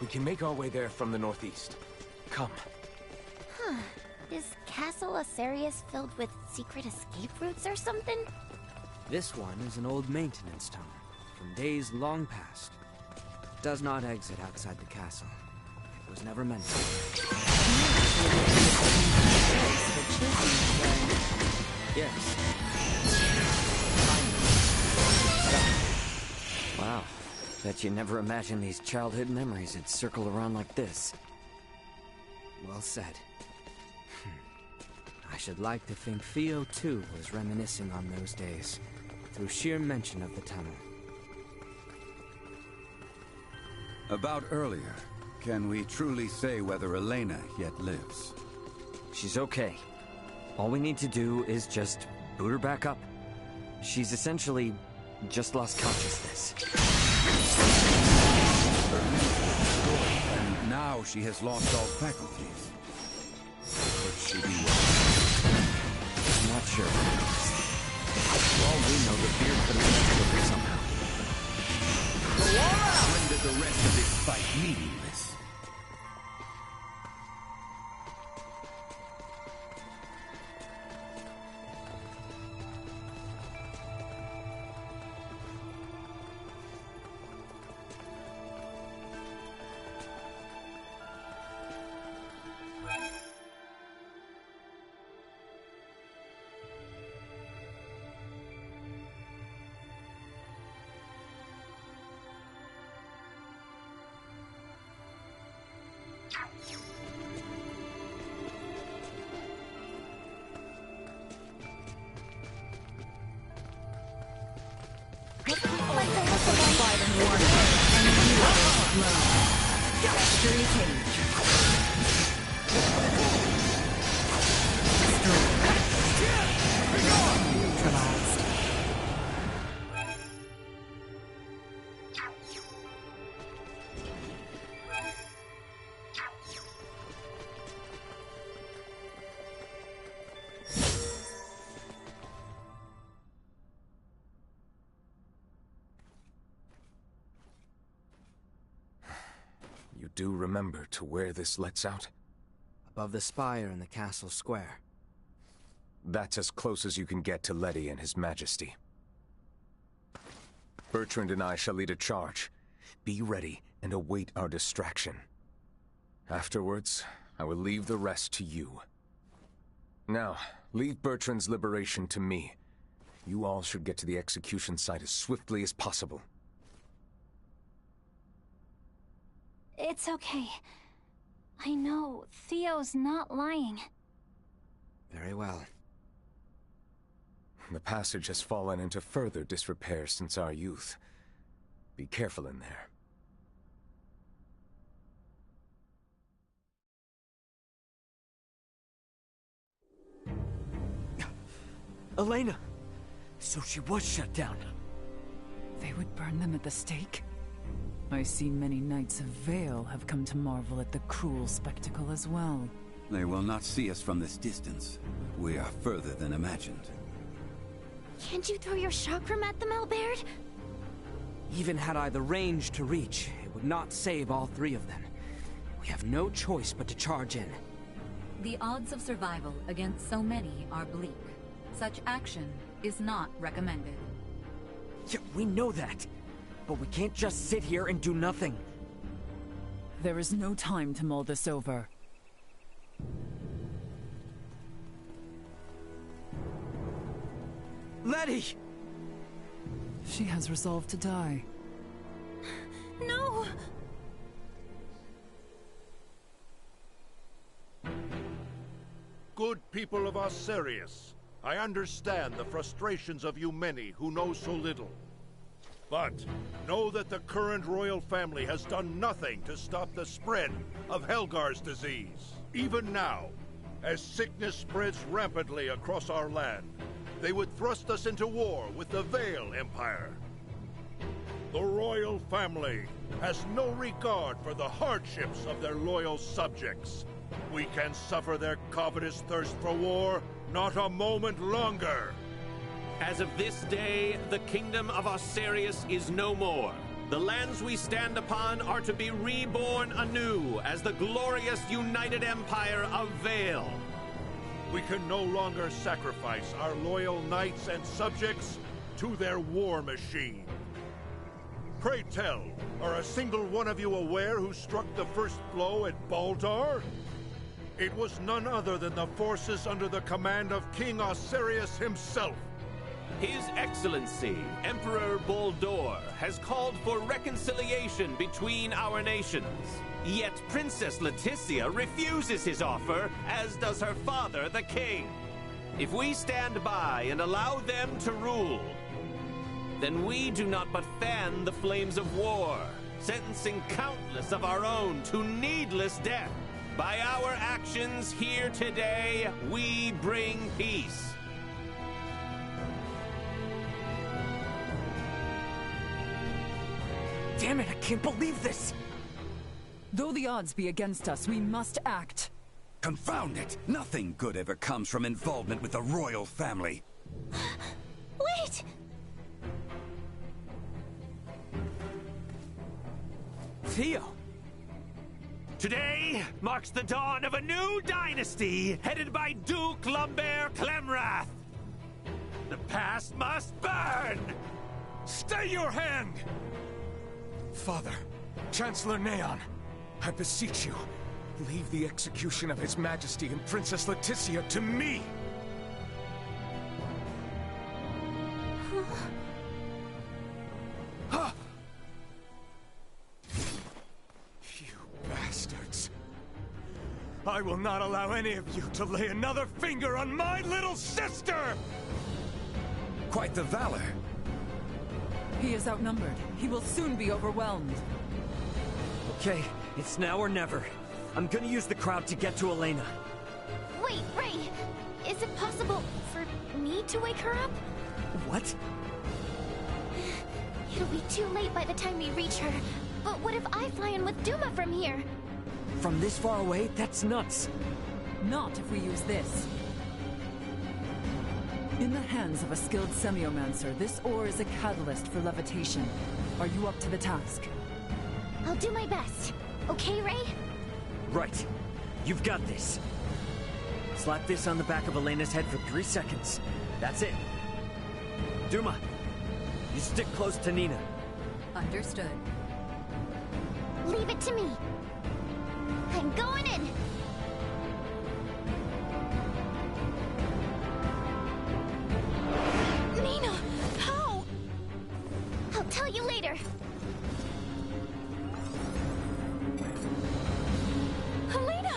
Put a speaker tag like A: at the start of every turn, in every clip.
A: We can make our way there from the northeast. Come.
B: Huh. Is Castle Asarius filled with secret escape routes or something?
C: This one is an old maintenance tunnel, from days long past. It does not exit outside the castle. It was never meant to. Yes. Wow. Bet you never imagined these childhood memories would circle around like this. Well said. I should like to think Theo, too, was reminiscing on those days, through sheer mention of the tunnel.
D: About earlier, can we truly say whether Elena yet lives?
C: She's okay. All we need to do is just boot her back up. She's essentially just lost consciousness.
D: And now she has lost all faculties. Could she be well?
C: I'm not sure. For all we know, the beard could have been killed somehow.
D: Render the rest of this fight meaningless.
A: You do remember to where this lets out?
C: Above the spire in the castle square.
A: That's as close as you can get to Letty and His Majesty. Bertrand and I shall lead a charge. Be ready and await our distraction. Afterwards, I will leave the rest to you. Now, leave Bertrand's liberation to me. You all should get to the execution site as swiftly as possible.
B: It's okay. I know Theo's not lying.
C: Very well.
A: The passage has fallen into further disrepair since our youth. Be careful in there.
C: Elena! So she was shut down.
E: They would burn them at the stake? I see many Knights of Vale have come to marvel at the cruel spectacle as well.
D: They will not see us from this distance. We are further than imagined.
B: Can't you throw your chakram at them, Albert?
C: Even had I the range to reach, it would not save all three of them. We have no choice but to charge in.
F: The odds of survival against so many are bleak. Such action is not recommended.
C: Yeah, we know that. But we can't just sit here and do nothing.
E: There is no time to mull this over.
C: Letty!
E: She has resolved to die.
B: No!
G: Good people of Asarius, I understand the frustrations of you many who know so little. But know that the current royal family has done nothing to stop the spread of Helgar's disease. Even now, as sickness spreads rampantly across our land, they would thrust us into war with the Vale Empire. The royal family has no regard for the hardships of their loyal subjects. We can suffer their covetous thirst for war not a moment longer.
H: As of this day, the kingdom of Asarius is no more. The lands we stand upon are to be reborn anew as the glorious United Empire of Vale.
G: We can no longer sacrifice our loyal knights and subjects to their war machine. Pray tell, are a single one of you aware who struck the first blow at Baldar? It was none other than the forces under the command of King Osirius himself.
H: His Excellency, Emperor Baldor, has called for reconciliation between our nations. Yet Princess Leticia refuses his offer, as does her father, the king. If we stand by and allow them to rule, then we do not but fan the flames of war, sentencing countless of our own to needless death. By our actions here today, we bring peace.
C: Damn it, I can't believe this!
E: Though the odds be against us, we must act.
D: Confound it! Nothing good ever comes from involvement with the royal family.
B: Wait!
C: Theo!
H: Today marks the dawn of a new dynasty, headed by Duke Lambert Clemrath. The past must burn!
A: Stay your hand! Father, Chancellor Neon, I beseech you, leave the execution of His Majesty and Princess Leticia to me! You bastards! I will not allow any of you to lay another finger on my little sister!
D: Quite the valor.
E: He is outnumbered. He will soon be overwhelmed.
C: Okay, it's now or never. I'm gonna use the crowd to get to Elena.
B: Wait, Ray! Is it possible for me to wake her up?
C: What?
B: It'll be too late by the time we reach her. But what if I fly in with Duma from here?
C: From this far away? That's nuts.
E: Not if we use this. In the hands of a skilled semiomancer, this ore is a catalyst for levitation. Are you up to the task?
B: I'll do my best. Okay, Ray?
C: Right. You've got this. Slap this on the back of Elena's head for 3 seconds. That's it. Duma, you stick close to Nina.
F: Understood.
B: Leave it to me. I'm going in! Nina! How? I'll tell you later. Helena!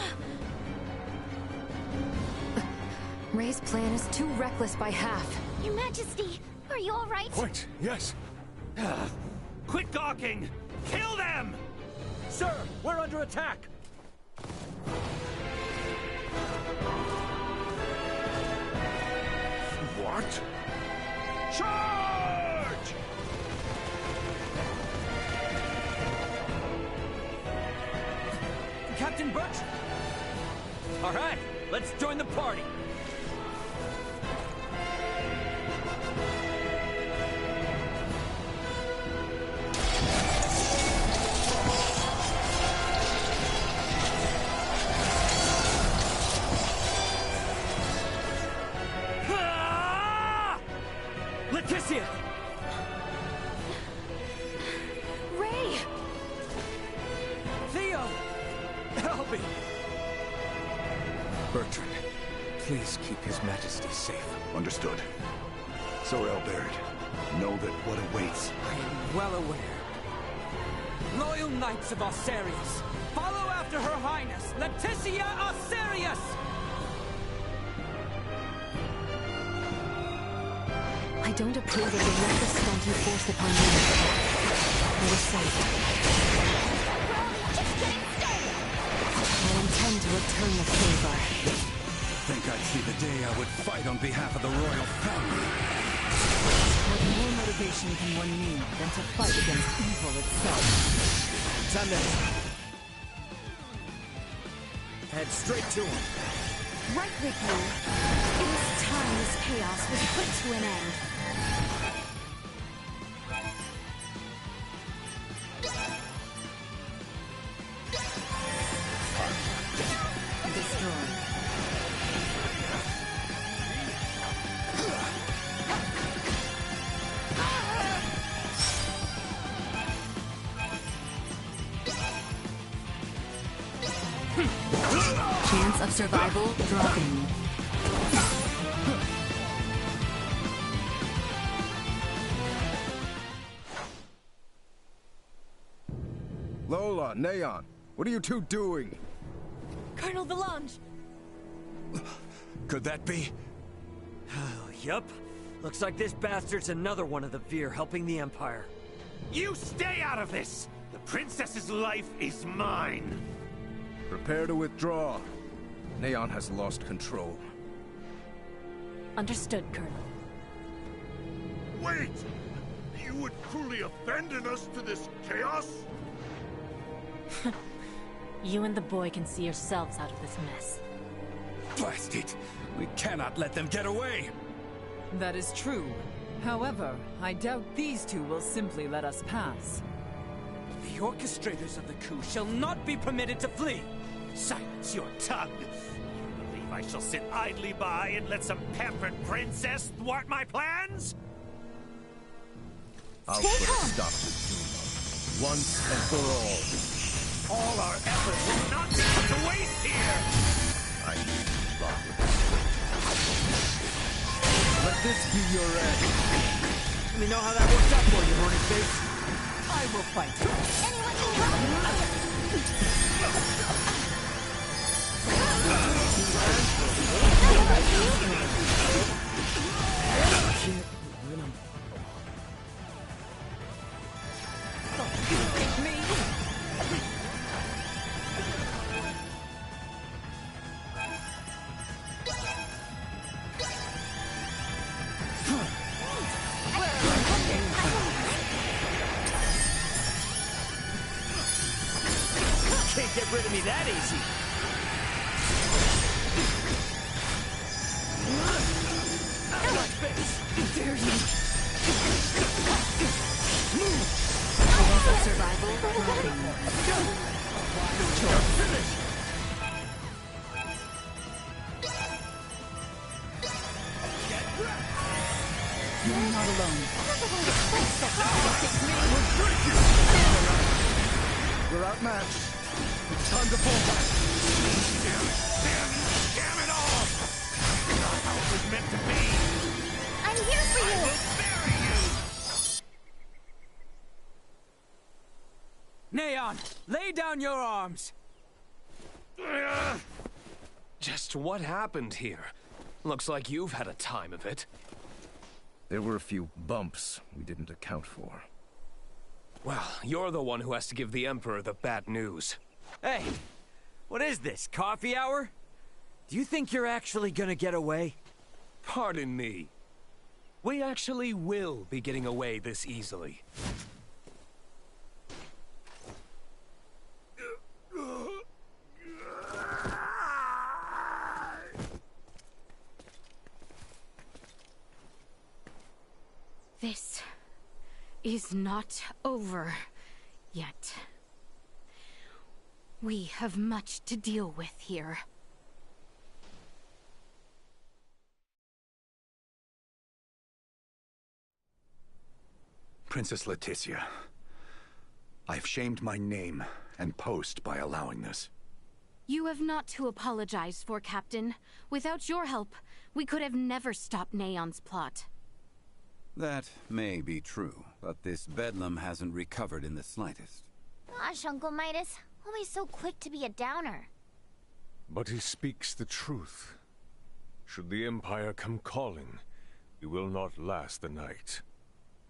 I: Ray's plan is too reckless by half.
B: Your Majesty, are you all right?
A: Wait, yes.
H: Quit gawking! Kill them!
C: Sir, we're under attack!
A: What? Charge!
C: Captain Birch? All right, let's join the party. Leticia!
I: Ray!
C: Theo! Help me!
A: Bertrand, please keep His Majesty safe.
J: Understood. Sorel Baird, know that what awaits.
C: I am well aware. Loyal Knights of Osirius, follow after Her Highness, Leticia Osirius!
I: I don't approve of the reckless stunt you forced upon me. I was saved.
B: We're only just getting started!
I: I intend to return the favor.
D: Think I'd see the day I would fight on behalf of the royal family.
E: What more motivation can one need than to fight against evil itself?
C: Thunder! Head straight to him.
I: Right with you. It is time this chaos was put to an end.
F: of survival dropping.
J: Lola, Neon, what are you two doing?
I: Colonel Valange!
J: Could that be?
C: Yup. Looks like this bastard's another one of the Veer helping the Empire.
H: You stay out of this! The princess's life is mine!
J: Prepare to withdraw. Neon has lost control.
I: Understood, Colonel.
G: Wait! You would truly abandon us to this chaos?
I: You and the boy can see yourselves out of this mess.
D: Blast it! We cannot let them get away!
E: That is true. However, I doubt these two will simply let us pass.
H: The orchestrators of the coup shall not be permitted to flee! Silence your tongue! You believe I shall sit idly by and let some pampered princess thwart my plans?
J: I'll put a stop to Duma, once and for all.
H: All our efforts will not be put to waste here!
J: I need to stop with this. Let this be your end.
C: Let me know how that worked out for you, Horny Face.
E: I will fight.
B: Anyone can
C: Can't get rid of me that easy.
E: Dare you?
F: Odds of survival dropping.
E: You're not alone.
J: We're outmatched. It's time to fall back.
H: Damn it all! Not how it was meant to be!
B: I'm here for
H: I
B: you!
H: will bury you!
C: Neon, lay down your arms!
A: Just what happened here? Looks like you've had a time of it.
J: There were a few bumps we didn't account for.
A: Well, you're the one who has to give the Emperor the bad news.
C: Hey, what is this, coffee hour? Do you think you're actually gonna get away?
A: Pardon me. We actually will be getting away this easily.
I: This is not over yet. We have much to deal with here.
J: Princess Leticia, I've shamed my name and post by allowing this.
I: You have not to apologize for, Captain. Without your help, we could have never stopped Neon's plot.
D: That may be true, but this bedlam hasn't recovered in the slightest.
B: Gosh, Uncle Midas, always so quick to be a downer.
K: But he speaks the truth. Should the Empire come calling, we will not last the night.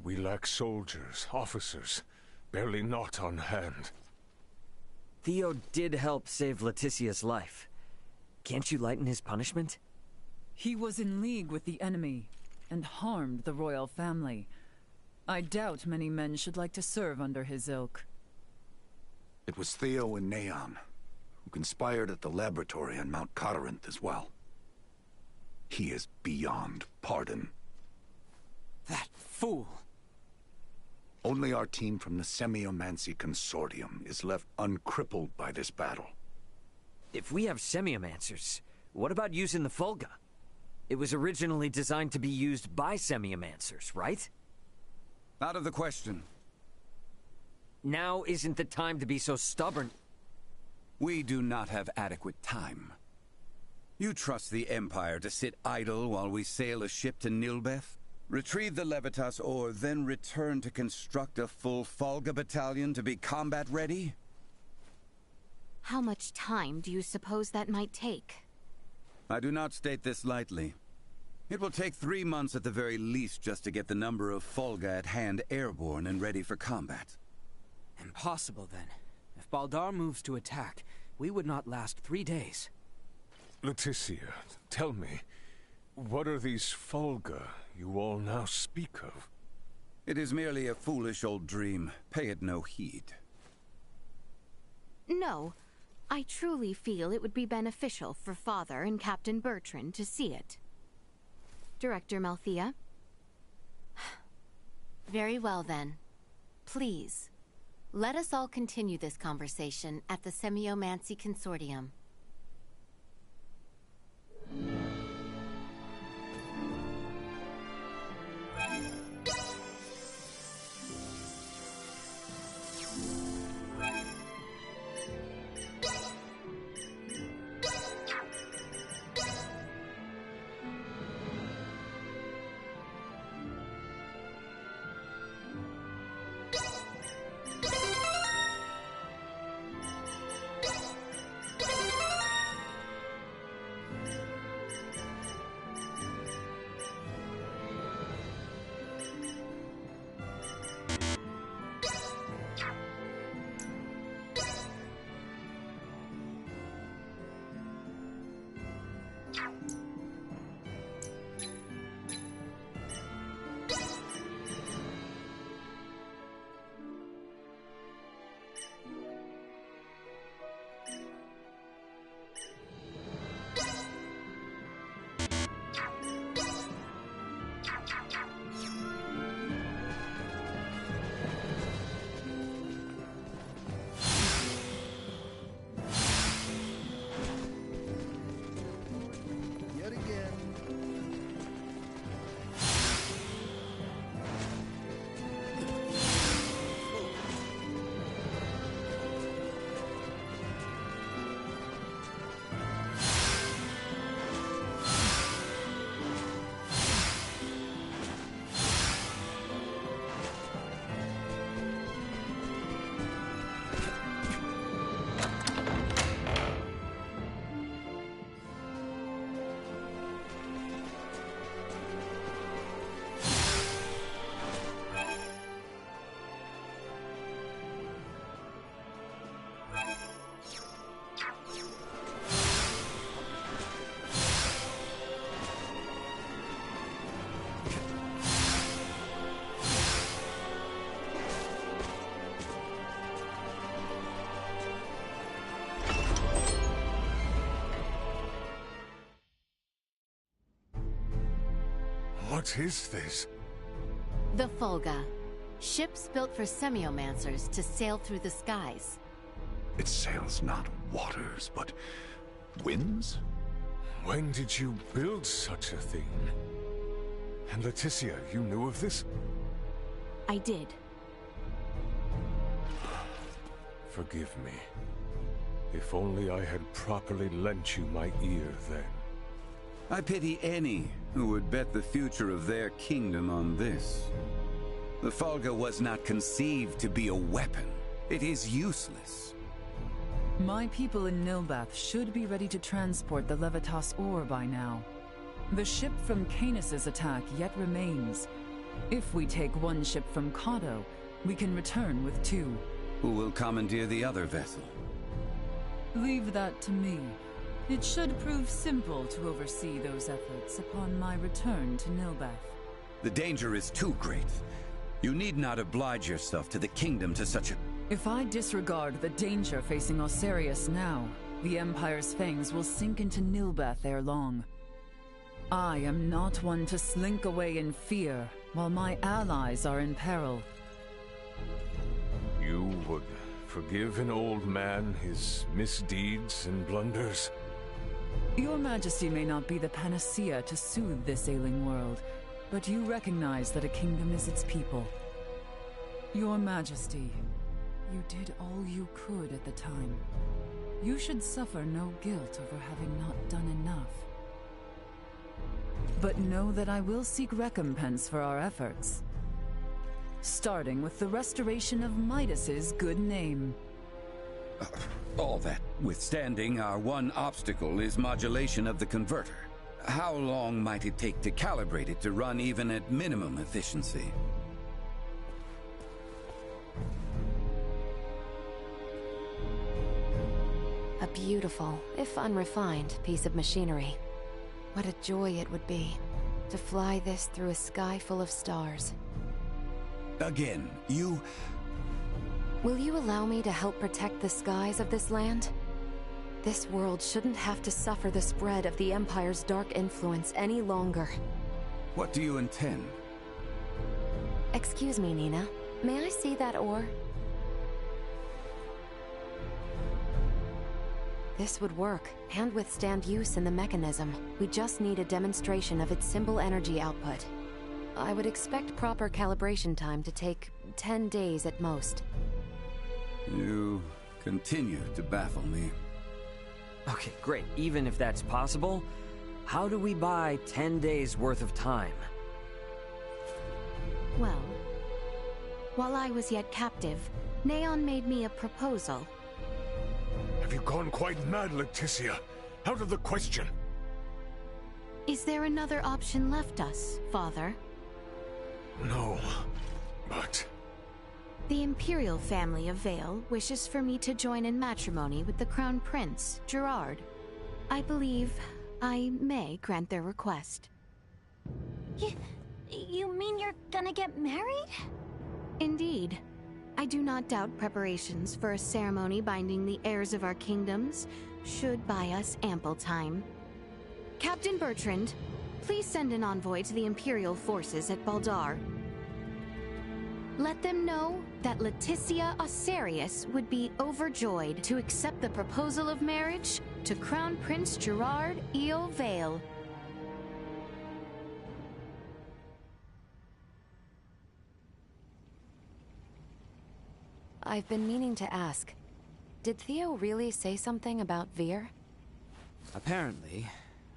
K: We lack soldiers, officers, barely not on hand.
C: Theo did help save Leticia's life. Can't you lighten his punishment?
E: He was in league with the enemy and harmed the royal family. I doubt many men should like to serve under his ilk.
J: It was Theo and Neon, who conspired at the laboratory on Mount Corinth as well. He is beyond pardon.
C: That fool!
J: Only our team from the Semiomancy Consortium is left uncrippled by this battle.
C: If we have semiomancers, what about using the Fulga? It was originally designed to be used by semiomancers, right?
D: Out of the question.
C: Now isn't the time to be so stubborn.
D: We do not have adequate time. You trust the Empire to sit idle while we sail a ship to Nilbeth? Retrieve the Levitas ore, then return to construct a full Folga battalion to be combat ready?
I: How much time do you suppose that might take?
D: I do not state this lightly. It will take 3 months at the very least just to get the number of Folga at hand airborne and ready for combat.
L: Impossible, then. If Baldar moves to attack, we would not last 3 days.
K: Leticia, tell me, what are these Folga you all now speak of?
D: It is merely a foolish old dream. Pay it no heed.
I: No. I truly feel it would be beneficial for Father and Captain Bertrand to see it. Director Malthea?
B: Very well, then. Please, let us all continue this conversation at the Semiomancy Consortium.
K: What is this?
B: The Folga. Ships built for semiomancers to sail through the skies.
J: It sails not waters, but winds?
K: When did you build such a thing? And Leticia, you knew of this?
I: I did.
K: Forgive me. If only I had properly lent you my ear then.
D: I pity any who would bet the future of their kingdom on this. The Folga was not conceived to be a weapon. It is useless.
E: My people in Nilbeth should be ready to transport the Levitas ore by now. The ship from Canis' attack yet remains. If we take one ship from Kato, we can return with 2.
D: Who will commandeer the other vessel?
E: Leave that to me. It should prove simple to oversee those efforts upon my return to Nilbeth.
D: The danger is too great. You need not oblige yourself to the kingdom to such a...
E: If I disregard the danger facing Osarius now, the Empire's fangs will sink into Nilbeth ere long. I am not one to slink away in fear, while my allies are in peril.
K: You would forgive an old man his misdeeds and blunders?
E: Your Majesty may not be the panacea to soothe this ailing world, but you recognize that a kingdom is its people. Your Majesty, you did all you could at the time. You should suffer no guilt over having not done enough. But know that I will seek recompense for our efforts. Starting with the restoration of Midas's good name.
D: All that withstanding, our one obstacle is modulation of the converter. How long might it take to calibrate it to run even at minimum efficiency?
B: A beautiful, if unrefined, piece of machinery. What a joy it would be to fly this through a sky full of stars.
D: Again, you...
B: Will you allow me to help protect the skies of this land? This world shouldn't have to suffer the spread of the Empire's dark influence any longer.
D: What do you intend?
B: Excuse me, Nina. May I see that ore? This would work, and withstand use in the mechanism. We just need a demonstration of its symbol energy output. I would expect proper calibration time to take 10 days at most.
D: You continue to baffle me.
C: Okay, great. Even if that's possible, how do we buy 10 days worth of time?
I: Well, while I was yet captive, Neon made me a proposal.
K: Have you gone quite mad, Leticia? Out of the question.
I: Is there another option left us, Father?
K: No, but...
I: The Imperial family of Vale wishes for me to join in matrimony with the Crown Prince, Gerard. I believe I may grant their request.
M: You mean you're gonna get married?
I: Indeed. I do not doubt preparations for a ceremony binding the heirs of our kingdoms should buy us ample time. Captain Bertrand, please send an envoy to the Imperial forces at Baldar. Let them know that Leticia Osarius would be overjoyed to accept the proposal of marriage to Crown Prince Gerard Eo Vale.
B: I've been meaning to ask. Did Theo really say something about Vir?
L: Apparently,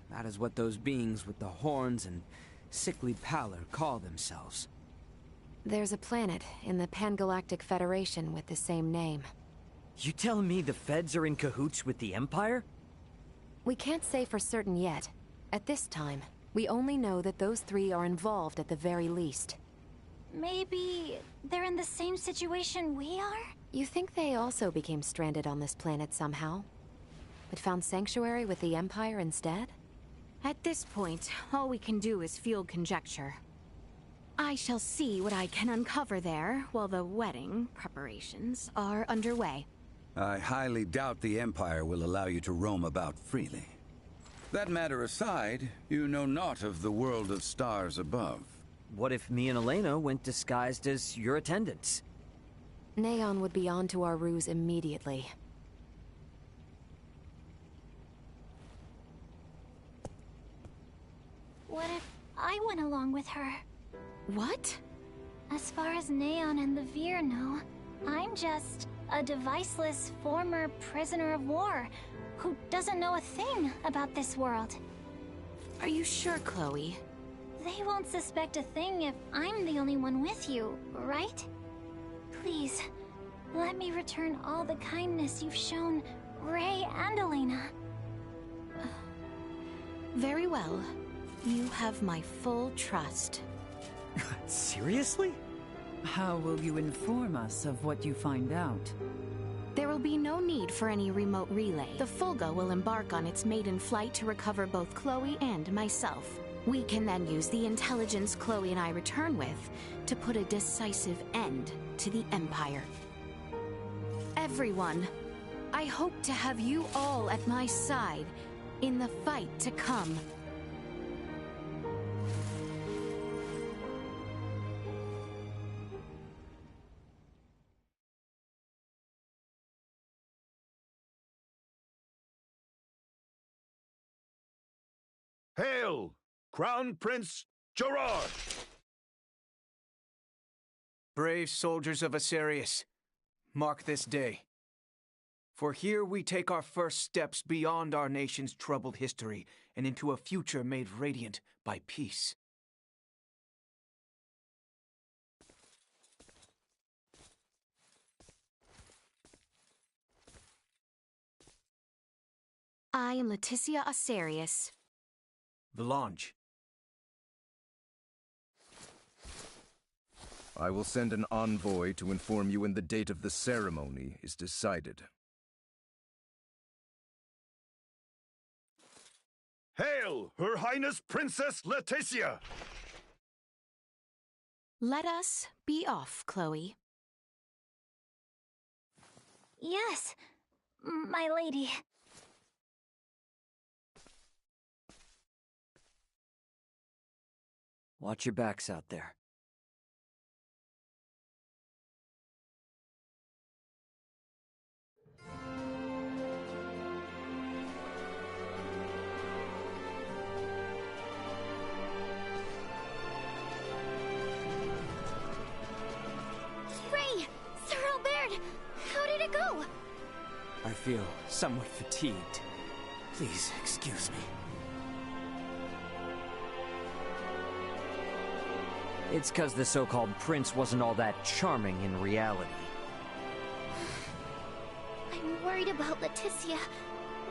L: that is what those beings with the horns and sickly pallor call themselves.
B: There's a planet in the Pangalactic Federation with the same name.
C: You telling me the Feds are in cahoots with the Empire?
B: We can't say for certain yet. At this time, we only know that those three are involved at the very least.
M: Maybe they're in the same situation we are?
B: You think they also became stranded on this planet somehow? But found sanctuary with the Empire instead?
I: At this point, all we can do is field conjecture. I shall see what I can uncover there while the wedding preparations are underway.
D: I highly doubt the Empire will allow you to roam about freely. That matter aside, you know naught of the world of stars above.
C: What if me and Elena went disguised as your attendants?
B: Neon would be onto our ruse immediately.
M: What if I went along with her?
I: What?
M: As far as Neon and the Vir know, I'm just a deviceless former prisoner of war who doesn't know a thing about this world.
I: Are you sure, Chloe?
M: They won't suspect a thing if I'm the only one with you, right? Please, let me return all the kindness you've shown Ray and Elena.
I: Very well. You have my full trust.
C: Seriously?
E: How will you inform us of what you find out?
I: There will be no need for any remote relay. The Fulga will embark on its maiden flight to recover both Chloe and myself. We can then use the intelligence Chloe and I return with to put a decisive end to the Empire. Everyone, I hope to have you all at my side in the fight to come.
G: Hail, Crown Prince Gerard!
N: Brave soldiers of Osarius, mark this day. For here we take our first steps beyond our nation's troubled history and into a future made radiant by peace.
I: I am Leticia Asarius.
N: Valange.
O: I will send an envoy to inform you when the date of the ceremony is decided.
J: Hail, Her Highness Princess Leticia!
I: Let us be off, Chloe.
M: Yes, my lady.
C: Watch your backs out there.
M: Ray! Sir Albert! How did it go?
L: I feel somewhat fatigued. Please excuse me.
C: It's 'cause the so-called prince wasn't all that charming in reality.
M: I'm worried about Leticia,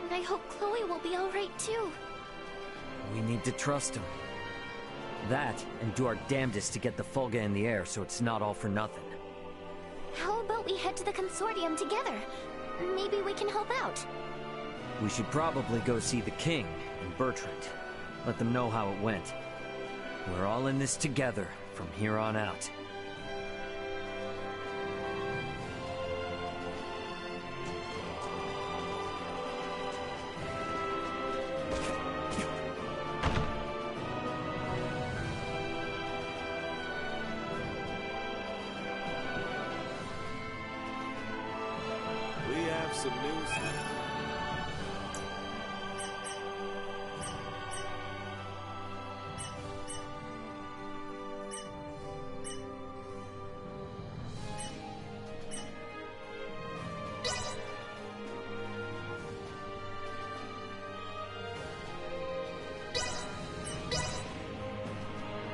M: and I hope Chloe will be alright too.
C: We need to trust him. That, and do our damnedest to get the Fulga in the air so it's not all for nothing.
M: How about we head to the consortium together? Maybe we can help out.
C: We should probably go see the king and Bertrand. Let them know how it went. We're all in this together from here on out.
H: We have some news.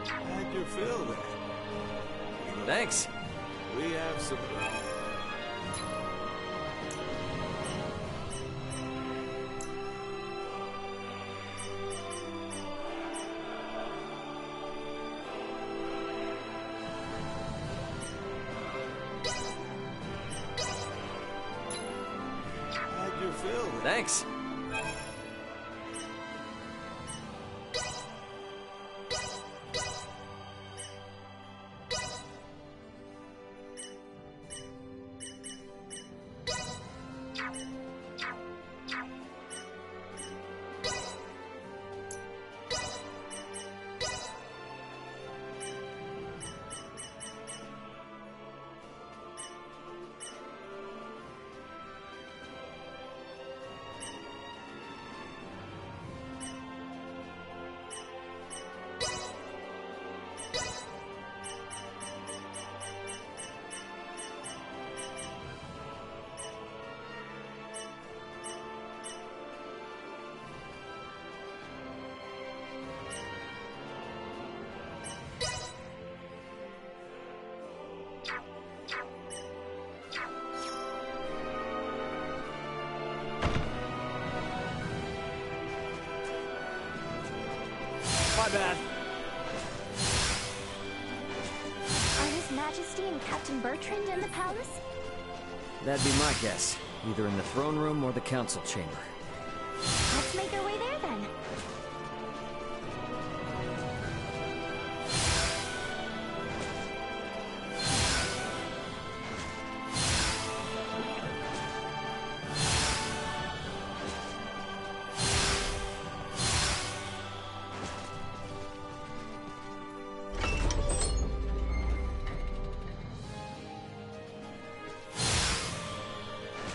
H: How'd you feel there?
C: Thanks.
H: We have some. How'd you feel there?
C: Thanks. My bad.
M: Are His Majesty and Captain Bertrand in the palace?
C: That'd be my guess. Either in the throne room or the council chamber.
M: Let's make our way there then.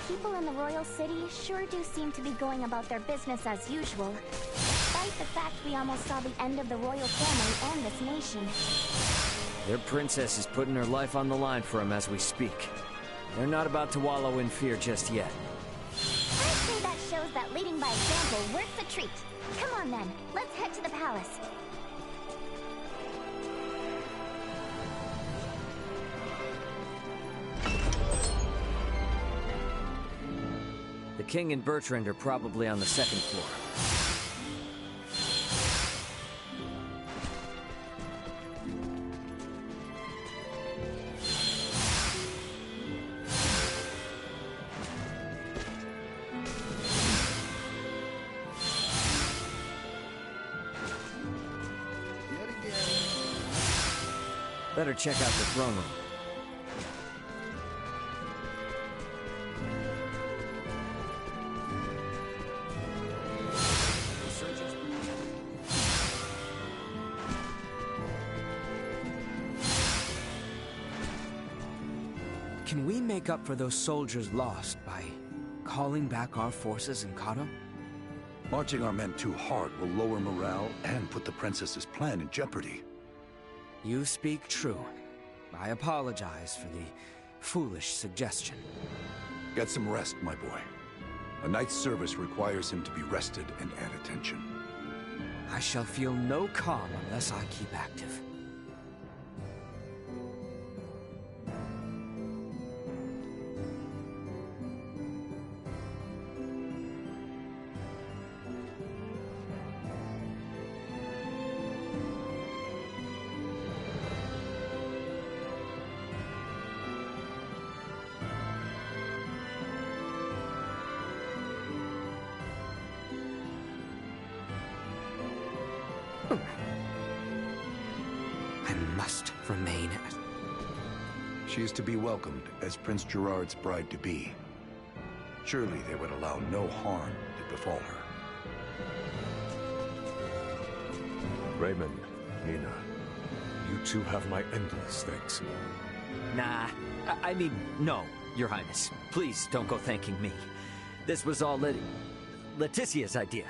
M: People in the royal city sure do seem to be going about their business as usual, despite the fact we almost saw the end of the royal family and this nation.
C: Their princess is putting her life on the line for him as we speak. They're not about to wallow in fear just yet.
M: example worth a treat. Come on then, let's head to the palace.
C: The King and Bertrand are probably on the second floor. Better check out the throne room.
L: Can we make up for those soldiers lost by calling back our forces in Kato?
J: Marching our men too hard will lower morale and put the princess's plan in jeopardy.
L: You speak true. I apologize for the foolish suggestion.
J: Get some rest, my boy. A night's service requires him to be rested and at attention.
L: I shall feel no calm unless I keep active. I must remain as...
J: She is to be welcomed as Prince Gerard's bride-to-be. Surely they would allow no harm to befall her.
K: Raymond, Nina, you two have my endless thanks.
C: Nah, I mean, no, Your Highness. Please don't go thanking me. This was all Leticia's idea.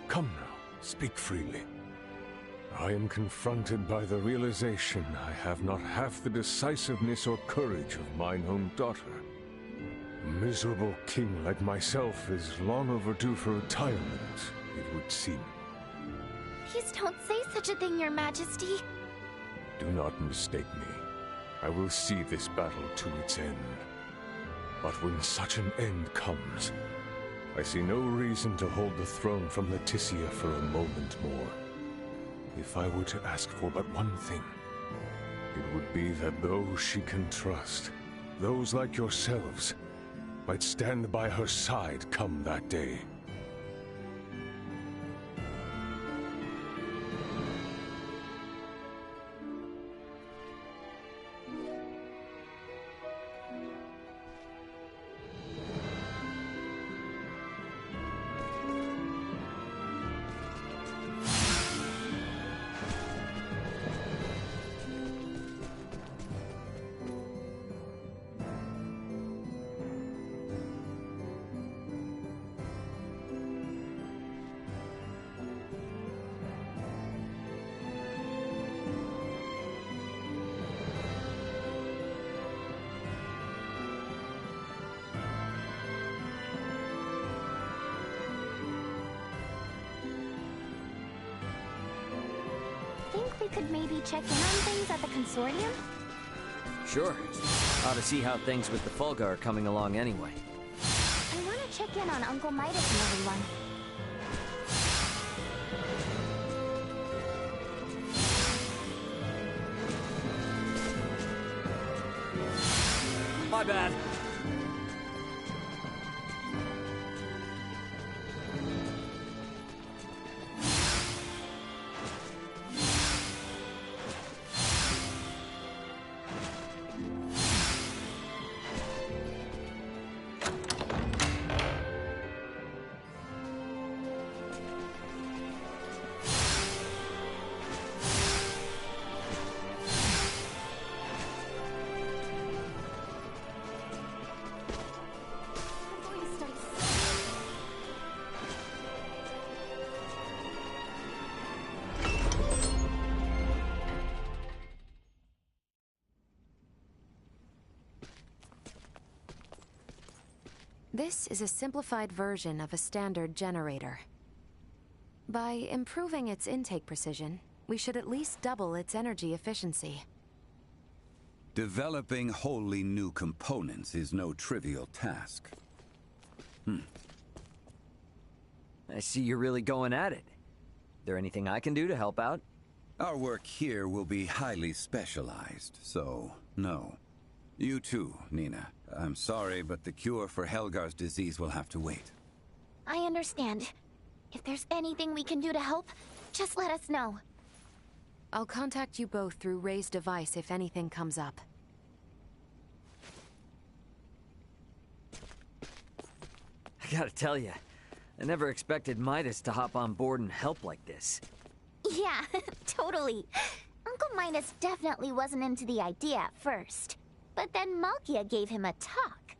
K: Come now, speak freely. I am confronted by the realization I have not half the decisiveness or courage of mine own daughter. A miserable king like myself is long overdue for retirement, it would seem.
M: Please don't say such a thing, Your Majesty.
K: Do not mistake me. I will see this battle to its end. But when such an end comes, I see no reason to hold the throne from Leticia for a moment more. If I were to ask for but one thing, it would be that those she can trust, those like yourselves, might stand by her side come that day.
M: Think we could maybe check in on things at the consortium?
C: Sure. Ought to see how things with the Fulga are coming along anyway.
M: I want to check in on Uncle Midas and everyone.
C: My bad.
B: This is a simplified version of a standard generator. By improving its intake precision, we should at least double its energy efficiency.
D: Developing wholly new components is no trivial task.
L: I see you're really going at it. There anything I can do to help out?
D: Our work here will be highly specialized, so no. You too, Nina. I'm sorry, but the cure for Helgar's disease will have to wait.
M: I understand. If there's anything we can do to help, just let us know.
B: I'll contact you both through Ray's device if anything comes up.
L: I gotta tell you, I never expected Midas to hop on board and help like this.
M: Yeah, totally. Uncle Midas definitely wasn't into the idea at first. But then Malkia gave him a talk.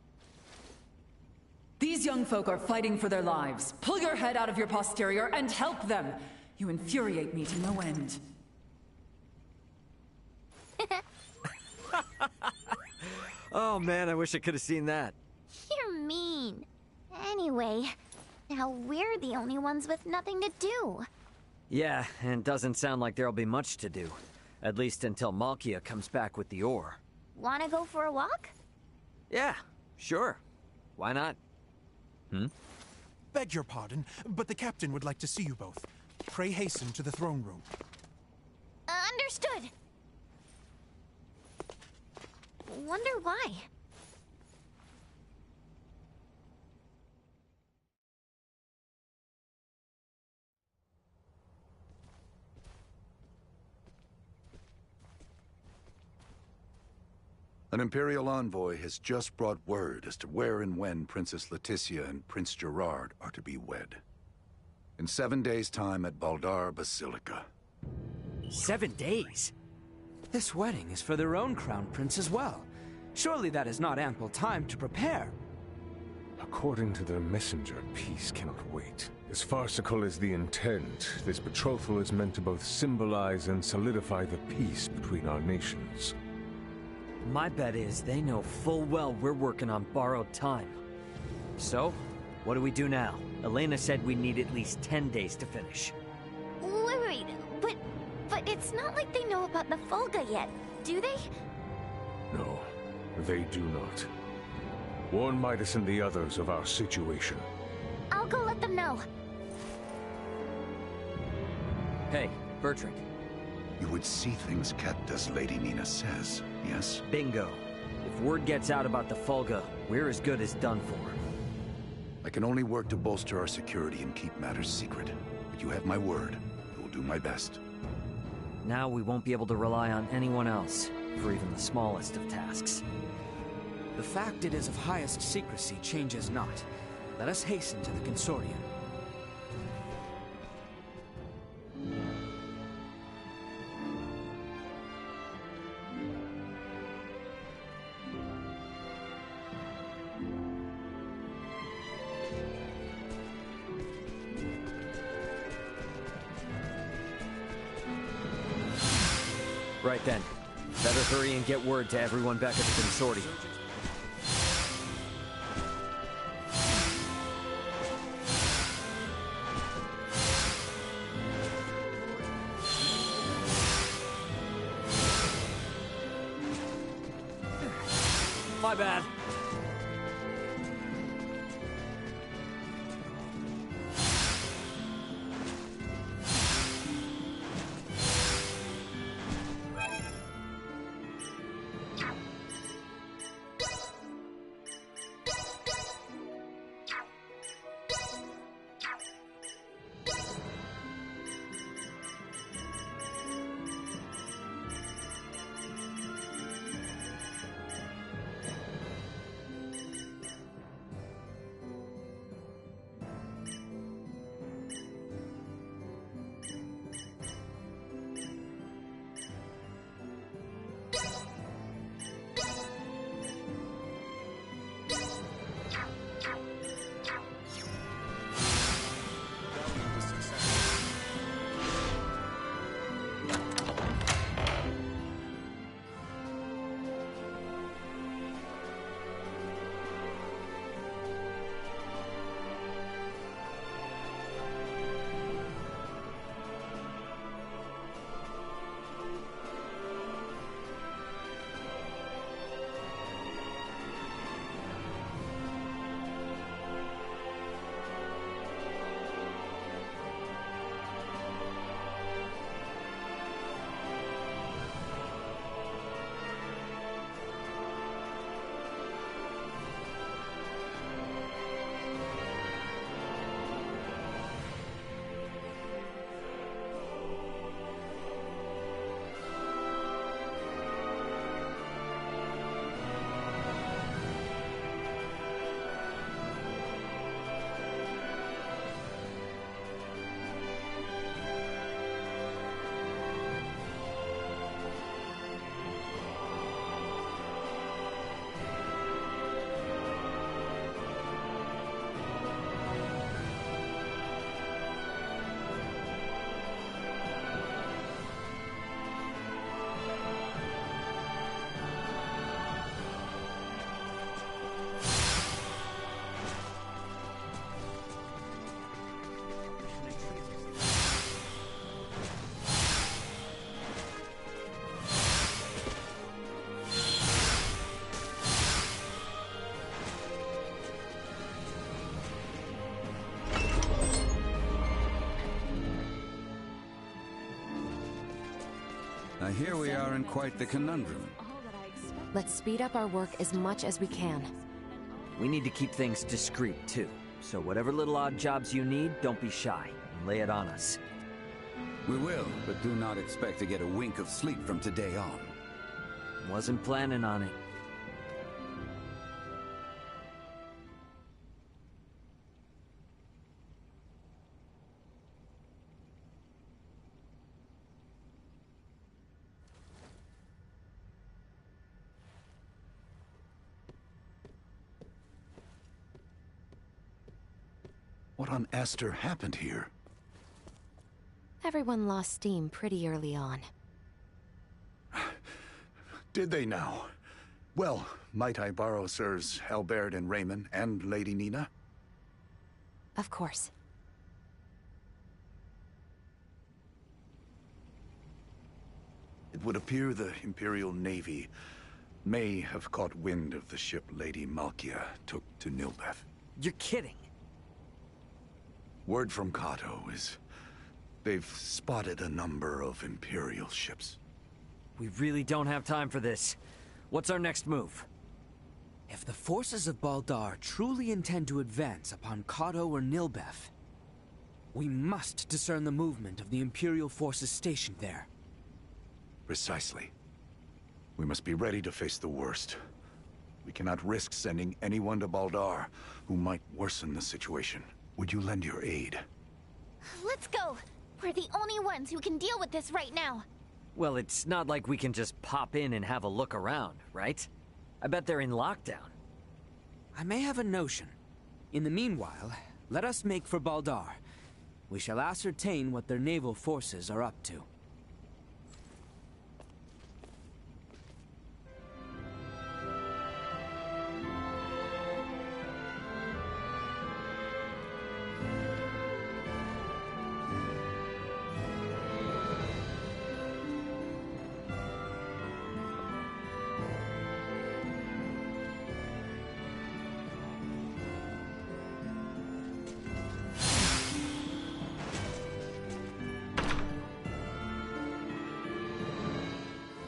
E: These young folk are fighting for their lives. Pull your head out of your posterior and help them! You infuriate me to no end.
L: Oh man, I wish I could have seen that.
M: You're mean. Anyway, now we're the only ones with nothing to do.
L: Yeah, and doesn't sound like there'll be much to do. At least until Malkia comes back with the ore.
M: Wanna go for a walk?
L: Yeah, sure. Why not?
P: Beg your pardon, but the captain would like to see you both. Pray hasten to the throne room.
M: Understood. Wonder why.
J: An Imperial envoy has just brought word as to where and when Princess Leticia and Prince Gerard are to be wed. In 7 days' time at Baldar Basilica.
L: 7 days?
N: This wedding is for their own crown prince as well. Surely that is not ample time to prepare.
K: According to the messenger, peace cannot wait. As farcical as the intent, this betrothal is meant to both symbolize and solidify the peace between our nations.
L: My bet is they know full well we're working on borrowed time. So, what do we do now? Elena said we need at least 10 days to finish.
M: Wait, but it's not like they know about the Folga yet, do they?
K: No, they do not. Warn Midas and the others of our situation.
M: I'll go let them know.
L: Hey, Bertrand.
J: You would see things kept as Lady Nina says, yes?
L: Bingo. If word gets out about the Folga, we're as good as done for.
J: I can only work to bolster our security and keep matters secret. But you have my word. I will do my best.
L: Now we won't be able to rely on anyone else, for even the smallest of tasks.
N: The fact it is of highest secrecy changes not. Let us hasten to the consortium.
L: Right then. Better hurry and get word to everyone back at the consortium. My bad.
D: Now here we are in quite the conundrum.
B: Let's speed up our work as much as we can.
L: We need to keep things discreet, too. So whatever little odd jobs you need, don't be shy. And lay it on us.
D: We will, but do not expect to get a wink of sleep from today on.
L: Wasn't planning on it.
J: What on Aster happened here?
B: Everyone lost steam pretty early on.
J: Did they now? Well, might I borrow Sirs Albert and Raymond and Lady Nina?
B: Of course.
J: It would appear the Imperial Navy may have caught wind of the ship Lady Malkia took to Nilbeth.
L: You're kidding.
J: Word from Kato is they've spotted a number of Imperial ships.
L: We really don't have time for this. What's our next move?
Q: If the forces of Baldar truly intend to advance upon Kato or Nilbeth, we must discern the movement of the Imperial forces stationed there.
J: Precisely. We must be ready to face the worst. We cannot risk sending anyone to Baldar who might worsen the situation. Would you lend your aid?
M: Let's go! We're the only ones who can deal with this right now.
L: Well, it's not like we can just pop in and have a look around, right? I bet they're in lockdown.
Q: I may have a notion. In the meanwhile, let us make for Baldar. We shall ascertain what their naval forces are up to.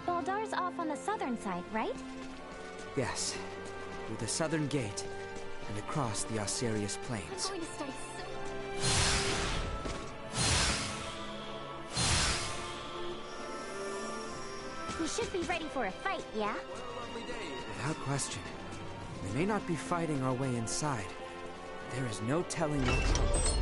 M: Baldar's off on the southern side, right?
Q: Yes, through the southern gate and across the Osirius Plains.
M: I'm going to study so... We should be ready for a fight, yeah?
Q: Without question. We may not be fighting our way inside. There is no telling what...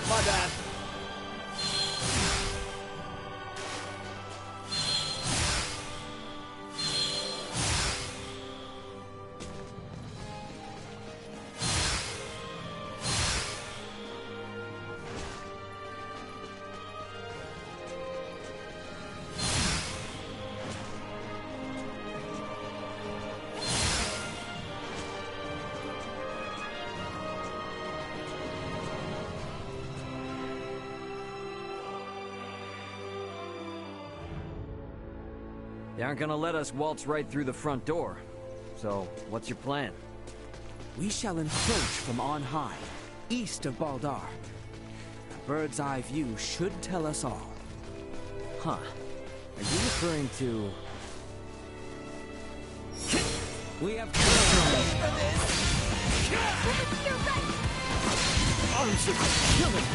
L: My bad. They aren't gonna let us waltz right through the front door. So, what's your plan?
Q: We shall encroach from on high, east of Baldar. A bird's eye view should tell us all.
L: Huh. Are you referring to...
Q: We have
L: arms of killing!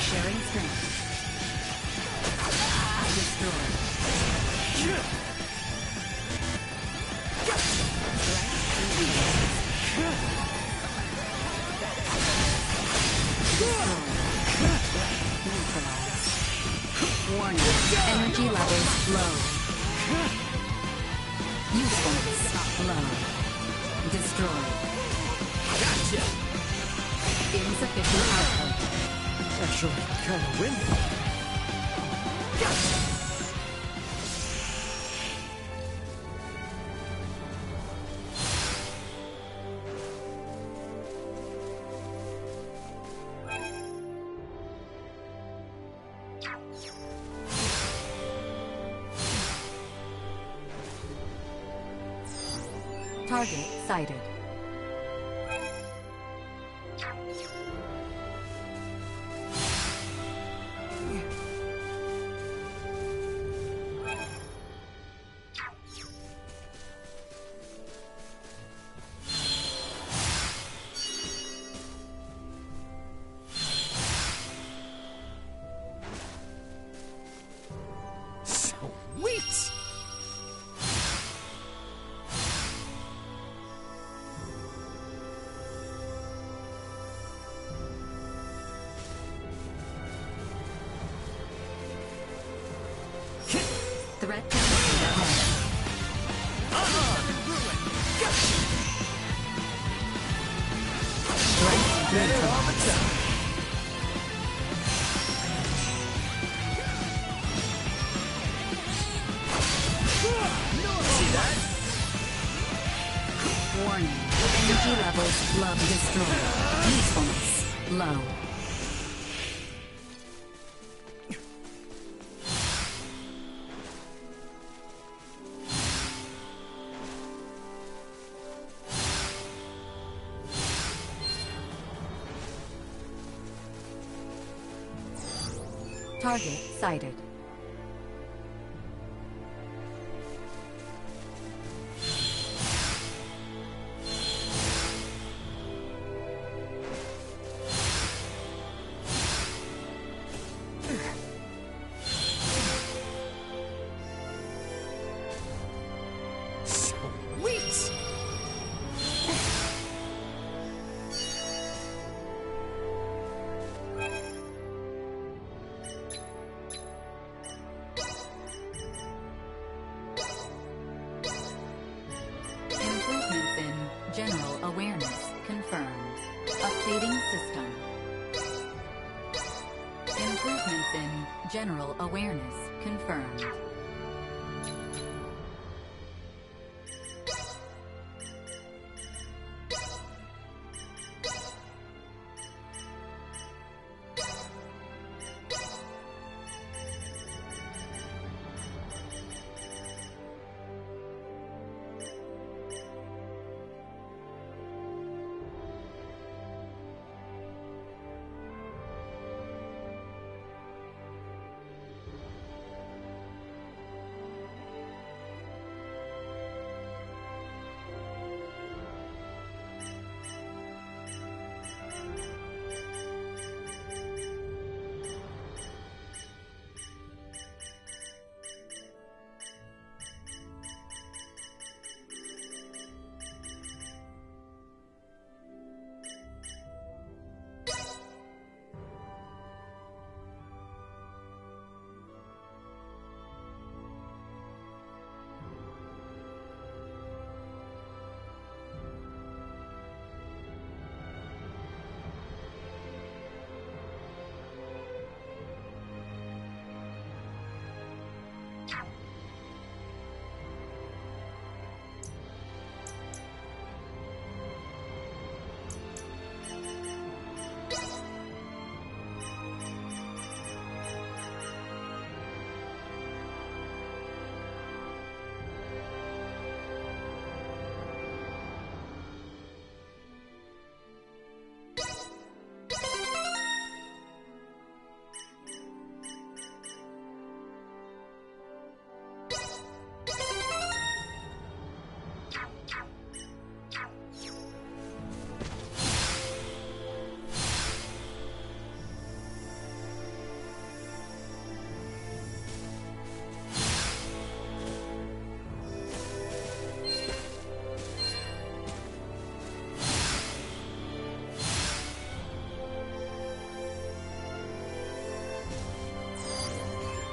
R: Sharing strength. Destroy.
F: Energy levels low. Usefulness low. Destroyed.
C: Gotcha!
F: Insufficient output.
C: Actually, kind of windy. Gotcha!
F: Target sighted.
C: Sweet!
F: Threat detected ahead.
C: Better all the time. See that?
F: Warning. Energy levels low. Destroyed. Usefulness low. Target sighted.
C: Sweet!
F: Improvements in general awareness confirmed. Updating system. Improvements in general awareness confirmed.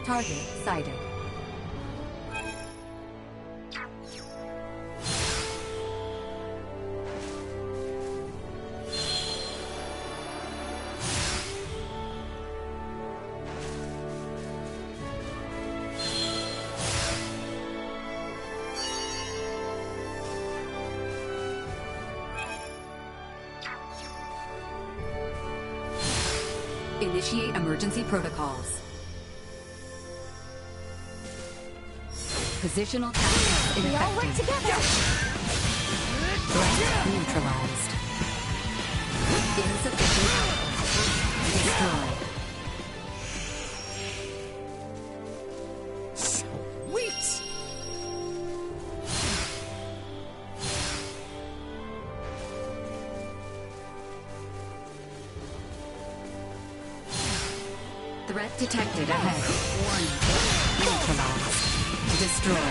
F: Target sighted. Initiate emergency protocols. Positional tactics
M: We all work
F: ineffective.
M: together!
F: Threat neutralized. Insufficient output. Destroy.
Q: Sweet!
F: Threat detected ahead. Warning. Neutralized. Destroy.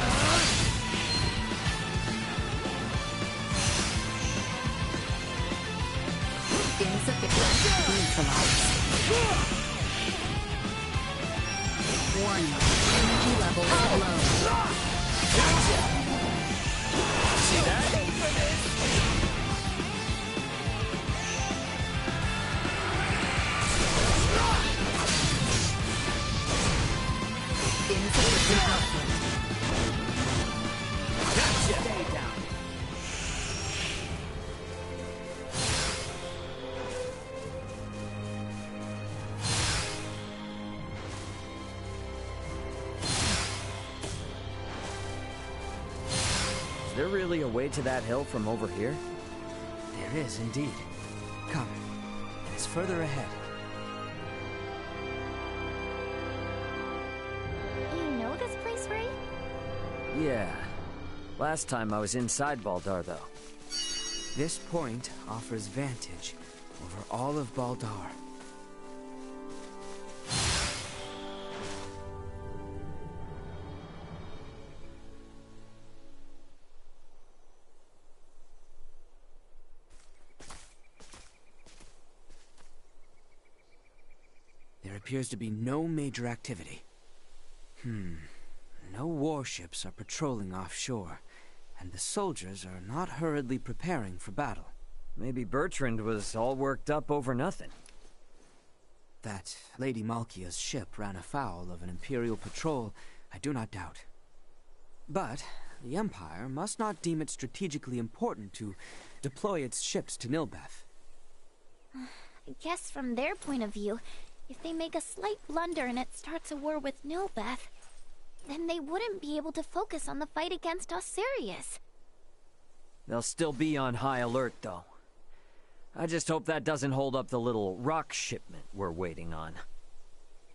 F: Insufficient. Neutralized. Warning. Energy levels low.
Q: See that?
F: Insufficient output.
Q: Gotcha! Stay down.
L: Is there really a way to that hill from over here?
Q: There is indeed. Come. It's further ahead.
M: You know this place, Ray?
L: Yeah. Last time I was inside Baldar, though.
Q: This point offers vantage over all of Baldar. There appears to be no major activity. No warships are patrolling offshore, and the soldiers are not hurriedly preparing for battle.
L: Maybe Bertrand was all worked up over nothing.
Q: That Lady Malkia's ship ran afoul of an Imperial patrol, I do not doubt. But the Empire must not deem it strategically important to deploy its ships to Nilbeth.
M: I guess from their point of view, if they make a slight blunder and it starts a war with Nilbeth, then they wouldn't be able to focus on the fight against Sirius.
L: They'll still be on high alert, though. I just hope that doesn't hold up the little rock shipment we're waiting on.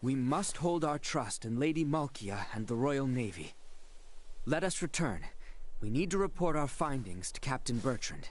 Q: We must hold our trust in Lady Malkia and the Royal Navy. Let us return. We need to report our findings to Captain Bertrand.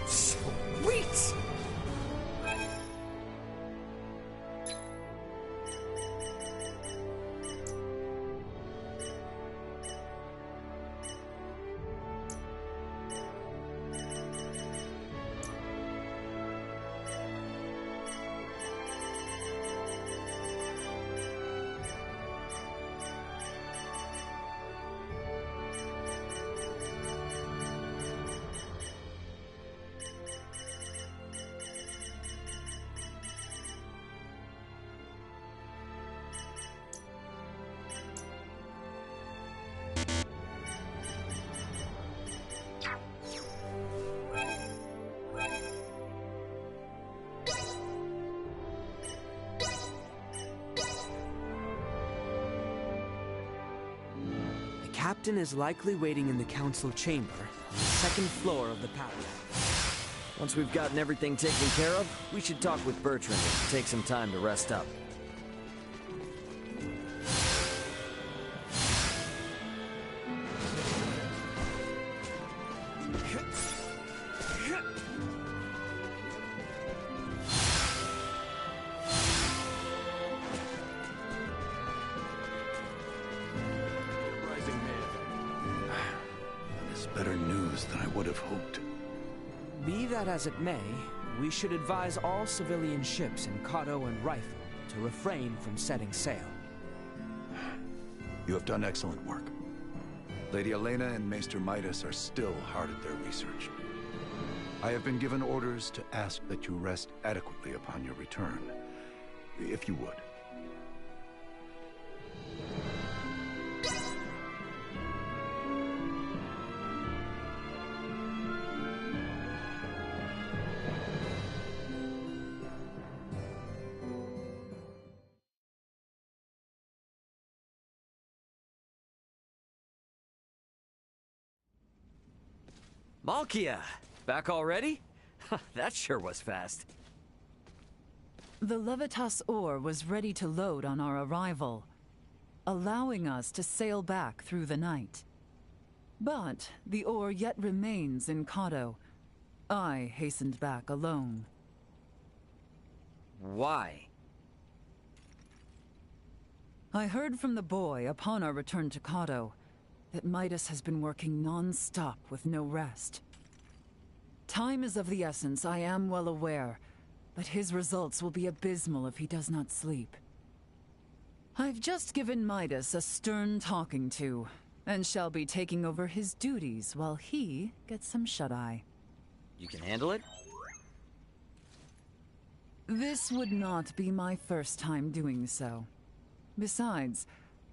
Q: Sweet! The captain is likely waiting in the council chamber on the second floor of the palace.
L: Once we've gotten everything taken care of, we should talk with Bertrand and take some time to rest up.
J: Better news than I would have hoped.
Q: Be that as it may, we should advise all civilian ships in Kato and Rifle to refrain from setting sail.
J: You have done excellent work. Lady Elena and Maester Midas are still hard at their research. I have been given orders to ask that you rest adequately upon your return, if you would.
L: Malkia! Back already? That sure was fast.
E: The Levitas ore was ready to load on our arrival, allowing us to sail back through the night. But the ore yet remains in Kato. I hastened back alone.
L: Why?
E: I heard from the boy upon our return to Kato that Midas has been working non-stop with no rest. Time is of the essence, I am well aware, but his results will be abysmal if he does not sleep. I've just given Midas a stern talking to, and shall be taking over his duties while he gets some shut-eye.
L: You can handle it?
E: This would not be my first time doing so. Besides,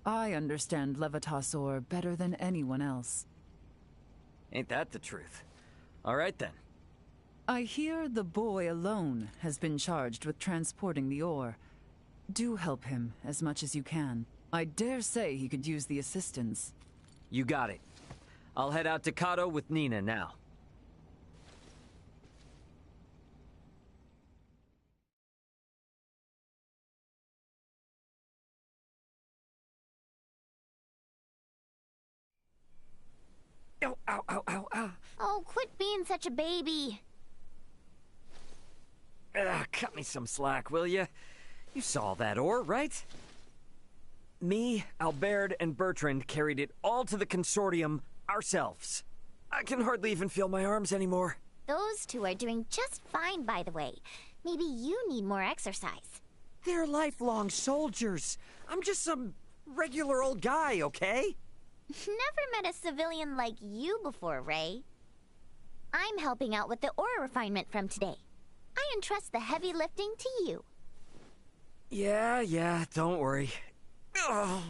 E: I understand Levitas ore better than anyone else.
L: Ain't that the truth? All right then.
E: I hear the boy alone has been charged with transporting the ore. Do help him as much as you can. I dare say he could use the assistance.
L: You got it. I'll head out to Kato with Nina now.
M: Ow, ow, ow, ow, ow. Oh, quit being such a baby.
L: Cut me some slack, will ya? You saw that ore, right? Me, Albert, and Bertrand carried it all to the consortium ourselves. I can hardly even feel my arms anymore.
M: Those two are doing just fine, by the way. Maybe you need more exercise.
L: They're lifelong soldiers. I'm just some regular old guy, okay?
M: Never met a civilian like you before, Ray. I'm helping out with the ore refinement from today. I entrust the heavy lifting to you.
L: Yeah, don't worry. Ugh.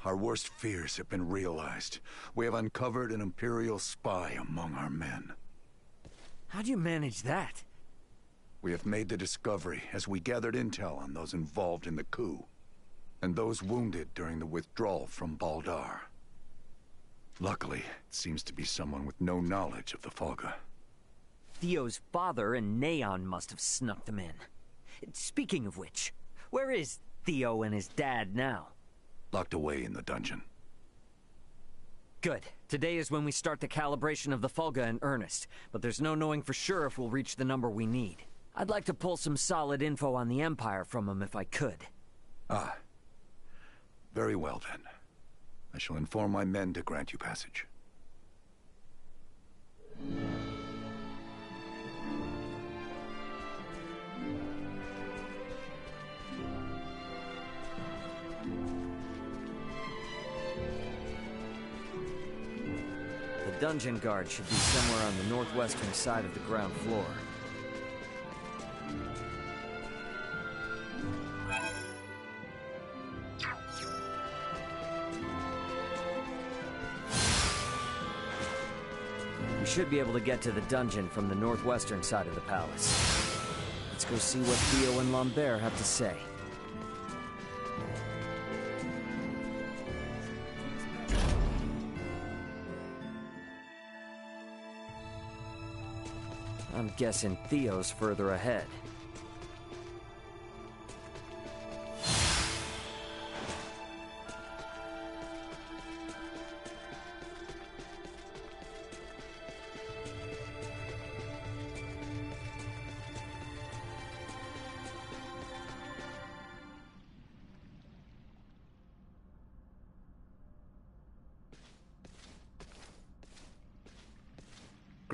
J: Our worst fears have been realized. We have uncovered an Imperial spy among our men.
L: How do you manage that?
J: We have made the discovery as we gathered intel on those involved in the coup, and those wounded during the withdrawal from Baldar. Luckily, it seems to be someone with no knowledge of the Folga.
L: Theo's father and Neon must have snuck them in. Speaking of which, where is Theo and his dad now?
J: Locked away in the dungeon.
L: Good. Today is when we start the calibration of the Folga in earnest, but there's no knowing for sure if we'll reach the number we need. I'd like to pull some solid info on the Empire from him if I could.
J: Ah. Very well then. I shall inform my men to grant you passage.
L: The dungeon guard should be somewhere on the northwestern side of the ground floor. We should be able to get to the dungeon from the northwestern side of the palace. Let's go see what Theo and Lambert have to say. I'm guessing Theo's further ahead.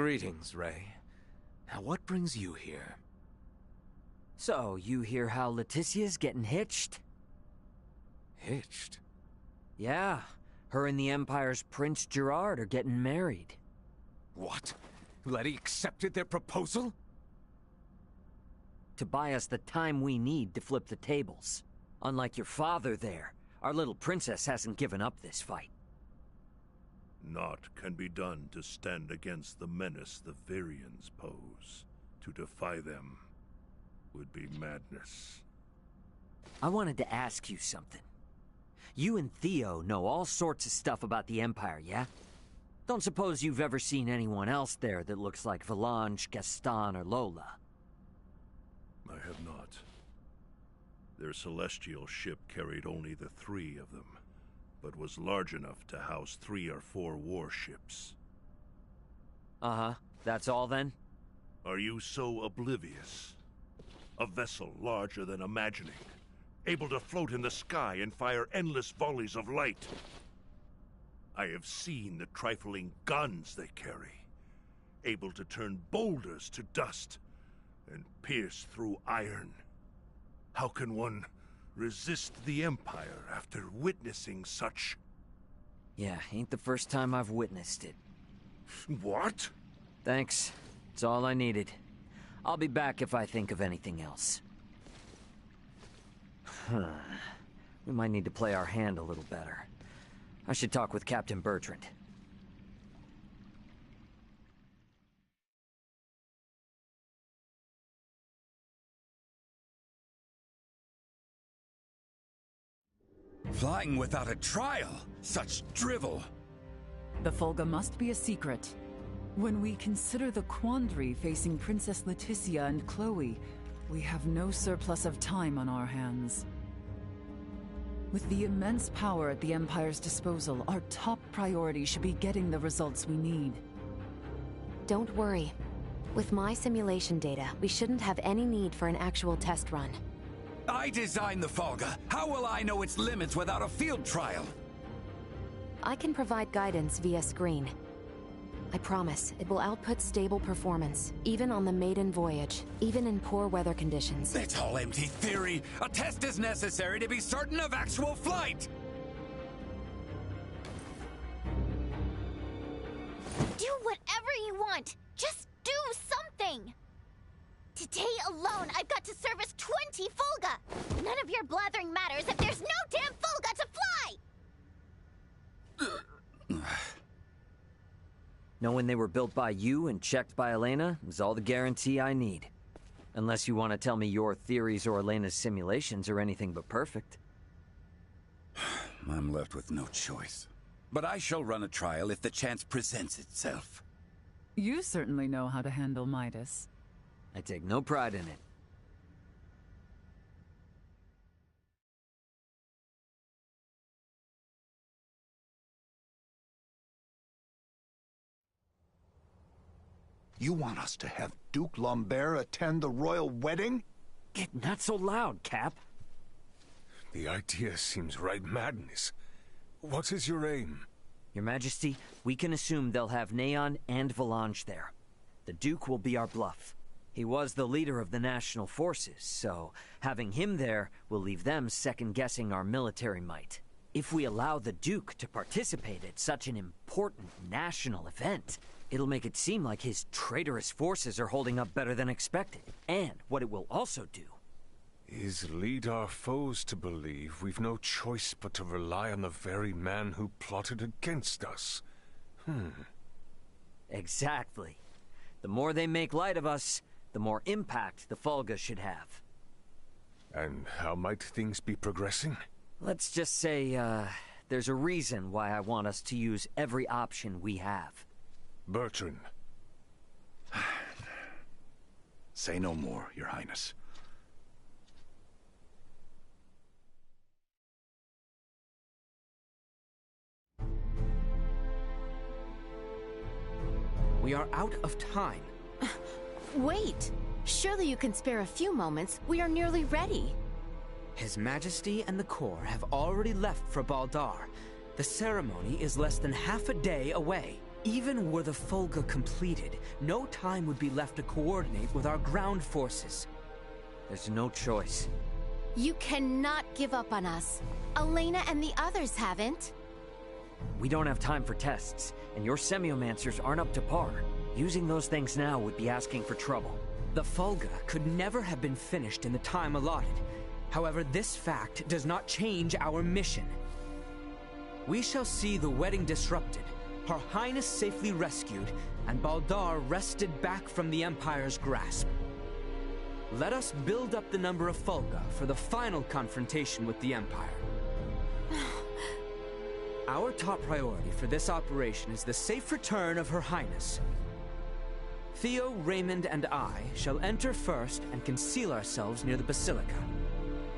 A: Greetings, Ray. Now what brings you here?
L: So, you hear how Leticia's getting hitched?
A: Hitched?
L: Yeah, her and the Empire's Prince Gerard are getting married.
A: What? Letty accepted their proposal?
L: To buy us the time we need to flip the tables. Unlike your father there, our little princess hasn't given up this fight.
G: Naught can be done to stand against the menace the Virians pose. To defy them would be madness.
L: I wanted to ask you something. You and Theo know all sorts of stuff about the Empire, yeah? Don't suppose you've ever seen anyone else there that looks like Valange, Gaston, or Lola?
G: I have not. Their celestial ship carried only the 3 of them, but was large enough to house 3 or 4 warships.
L: Uh-huh. That's all then?
G: Are you so oblivious? A vessel larger than imagining, able to float in the sky and fire endless volleys of light. I have seen the trifling guns they carry, able to turn boulders to dust and pierce through iron. How can one resist the Empire after witnessing such...
L: Yeah, ain't the first time I've witnessed it.
G: What?
L: Thanks. It's all I needed. I'll be back if I think of anything else. We might need to play our hand a little better. I should talk with Captain Bertrand.
D: Flying without a trial? Such drivel!
E: The Fulga must be a secret. When we consider the quandary facing Princess Leticia and Chloe, we have no surplus of time on our hands. With the immense power at the Empire's disposal, our top priority should be getting the results we need.
B: Don't worry. With my simulation data, we shouldn't have any need for an actual test run.
D: I designed the Fulga. How will I know its limits without a field trial?
B: I can provide guidance via screen. I promise, it will output stable performance, even on the maiden voyage, even in poor weather conditions.
D: That's all empty theory! A test is necessary to be certain of actual flight!
M: Do whatever you want! Just do something! Today alone, I've got to service 20 Fulga! None of your blathering matters if there's no damn Fulga to fly!
L: Knowing they were built by you and checked by Elena is all the guarantee I need. Unless you want to tell me your theories or Elena's simulations are anything but perfect.
D: I'm left with no choice. But I shall run a trial if the chance presents itself.
E: You certainly know how to handle Midas.
L: I take no pride in it.
J: You want us to have Duke Lambert attend the royal wedding?
L: Get not so loud, Cap.
K: The idea seems right madness. What is your aim?
L: Your Majesty, we can assume they'll have Neon and Valange there. The Duke will be our bluff. He was the leader of the national forces, so having him there will leave them second-guessing our military might. If we allow the Duke to participate at such an important national event, it'll make it seem like his traitorous forces are holding up better than expected. And what it will also do
K: is lead our foes to believe we've no choice but to rely on the very man who plotted against us.
L: Exactly. The more they make light of us, the more impact the Fulga should have.
K: And how might things be progressing?
L: Let's just say, there's a reason why I want us to use every option we have.
K: Bertrand.
J: Say no more, Your Highness.
Q: We are out of time.
I: Wait! Surely you can spare a few moments. We are nearly ready.
Q: His Majesty and the Corps have already left for Baldar. The ceremony is less than half a day away. Even were the Fulga completed, no time would be left to coordinate with our ground forces.
L: There's no choice.
B: You cannot give up on us. Elena and the others haven't.
L: We don't have time for tests, and your semiomancers aren't up to par. Using those things now would be asking for trouble.
Q: The Fulga could never have been finished in the time allotted. However, this fact does not change our mission. We shall see the wedding disrupted, Her Highness safely rescued, and Baldar wrested back from the Empire's grasp. Let us build up the number of Fulga for the final confrontation with the Empire. Our top priority for this operation is the safe return of Her Highness. Theo, Raymond, and I shall enter first and conceal ourselves near the Basilica.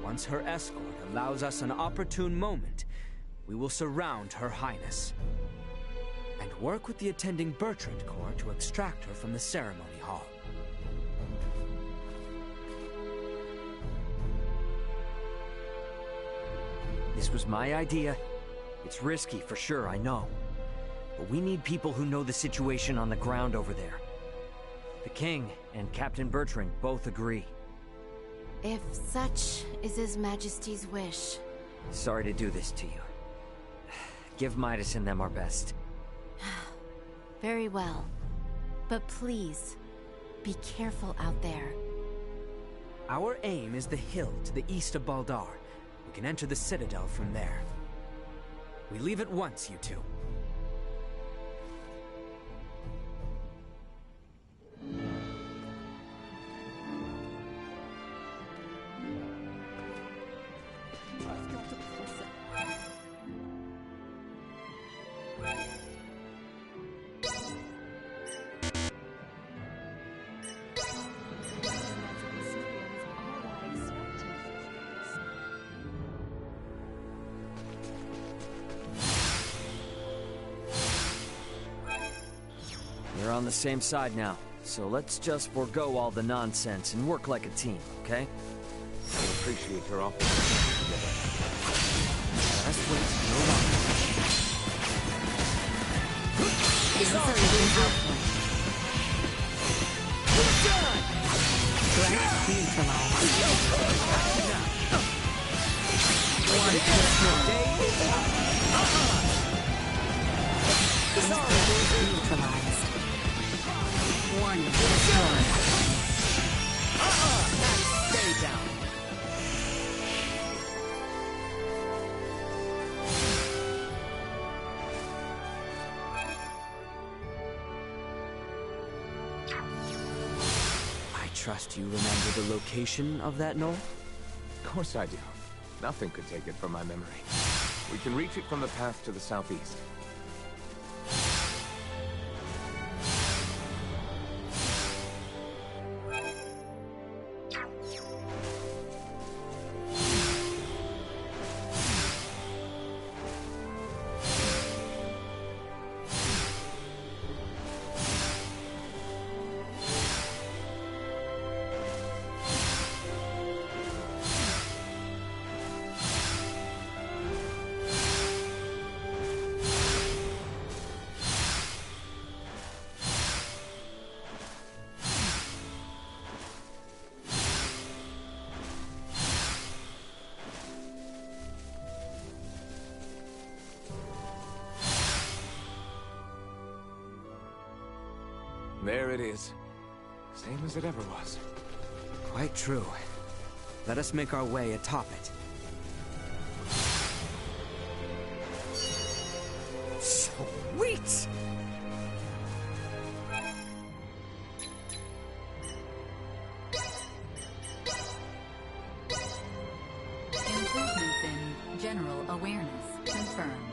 Q: Once her escort allows us an opportune moment, we will surround Her Highness and work with the attending Bertrand Corps to extract her from the ceremony hall.
L: This was my idea. It's risky, for sure, I know. But we need people who know the situation on the ground over there. The King and Captain Bertrand both agree.
B: If such is His Majesty's wish.
L: Sorry to do this to you. Give Midas and them our best.
B: Very well. But please, be careful out there.
Q: Our aim is the hill to the east of Baldar. We can enter the Citadel from there. We leave at once, you two.
L: We're on the same side now, so let's just forego all the nonsense and work like a team, okay?
A: I appreciate your offer.
Q: Let's wait no longer.
R: Threat neutralized.
Q: One personal day.
R: Neutralized. One destroyed.
L: Stay down.
Q: I trust you remember the location of that knoll?
A: Of course I do. Nothing could take it from my memory. We can reach it from the path to the southeast. There it is. Same as it ever was.
Q: Quite true. Let us make our way atop it.
L: Sweet!
F: Improvements in general awareness confirmed.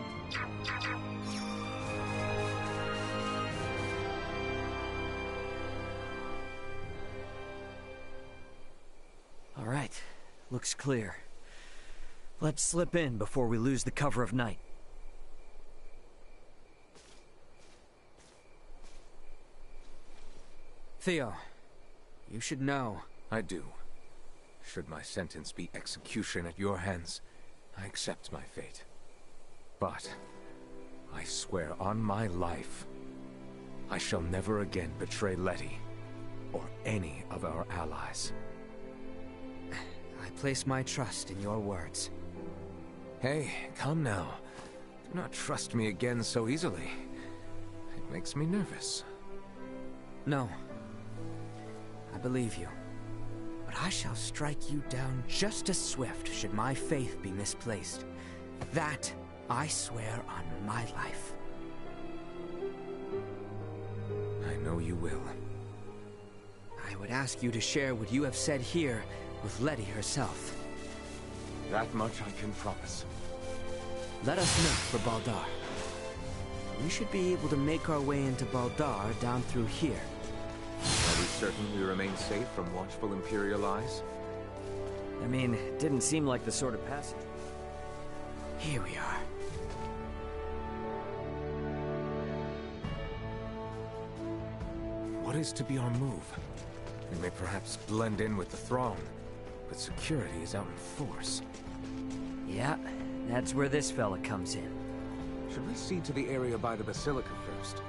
L: All right, looks clear. Let's slip in before we lose the cover of night.
Q: Theo, you should know.
A: I do. Should my sentence be execution at your hands, I accept my fate. But I swear on my life, I shall never again betray Letty, or any of our allies.
Q: I place my trust in your words.
A: Hey, come now. Do not trust me again so easily. It makes me nervous.
Q: No. I believe you. But I shall strike you down just as swift should my faith be misplaced. That I swear on my life.
A: I know you will.
Q: I would ask you to share what you have said here with Letty herself.
A: That much I can promise.
Q: Let us make for Baldar. We should be able to make our way into Baldar down through here.
A: Are we certain we remain safe from watchful Imperial eyes?
L: I mean, it didn't seem like the sort of passage.
Q: Here we are.
A: What is to be our move? We may perhaps blend in with the throng, but security is out in force.
L: Yeah, that's where this fella comes in.
A: Should we see to the area by the Basilica first?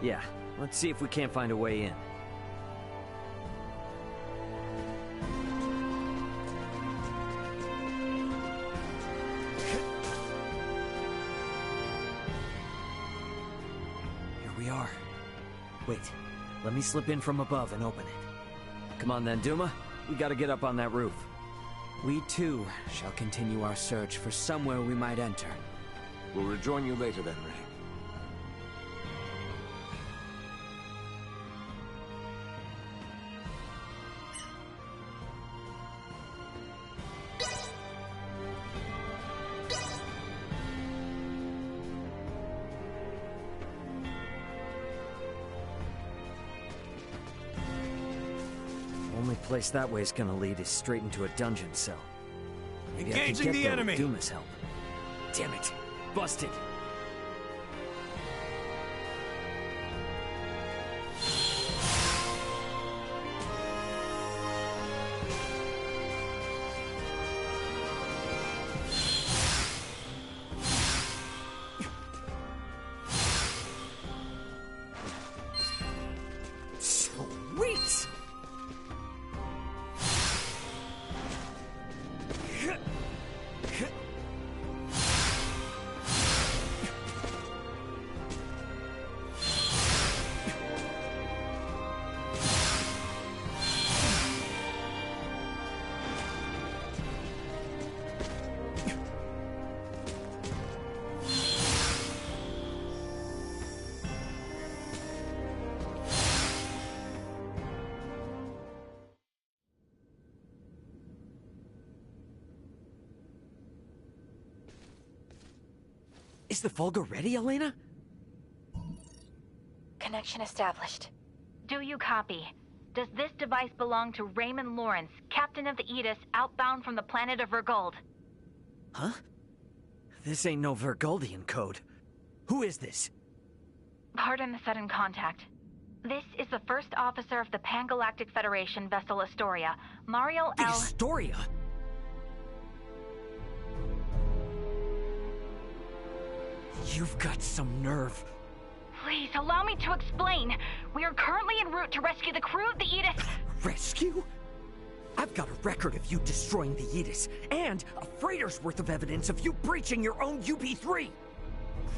L: Yeah, let's see if we can't find a way in. Here we are. Wait, let me slip in from above and open it. Come on then, Duma. We gotta get up on that roof.
Q: We too shall continue our search for somewhere we might enter.
A: We'll rejoin you later then, Ray.
L: Only place that way's gonna lead is straight into a dungeon cell. Maybe I
P: Engaging
L: can get
P: the
L: there
P: enemy!
L: with Duma's help. Damn it! Busted! Sweet! Is the Fulga ready, Elena?
S: Connection established. Do you copy? Does this device belong to Raymond Lawrence, captain of the Aegis, outbound from the planet of Vergold?
L: Huh? This ain't no Vergoldian code. Who is this?
S: Pardon the sudden contact. This is the first officer of the Pan-Galactic Federation vessel Astoria, Mario
L: The
S: L.
L: Astoria? You've got some nerve.
S: Please, allow me to explain. We are currently en route to rescue the crew of the Aegis.
L: Rescue? I've got a record of you destroying the Aegis, and a freighter's worth of evidence of you breaching your own UP-3.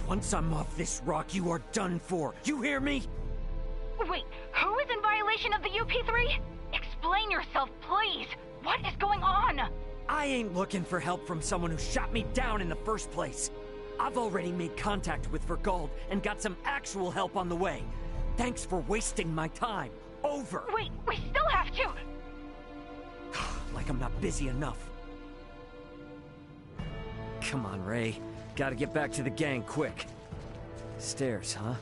L: Once I'm off this rock, you are done for. You hear me?
S: Wait, who is in violation of the UP-3? Explain yourself, please. What is going on?
L: I ain't looking for help from someone who shot me down in the first place. I've already made contact with Vergold and got some actual help on the way. Thanks for wasting my time. Over.
S: Wait, we still have to...
L: Like I'm not busy enough. Come on, Ray. Gotta get back to the gang quick. Stairs, huh?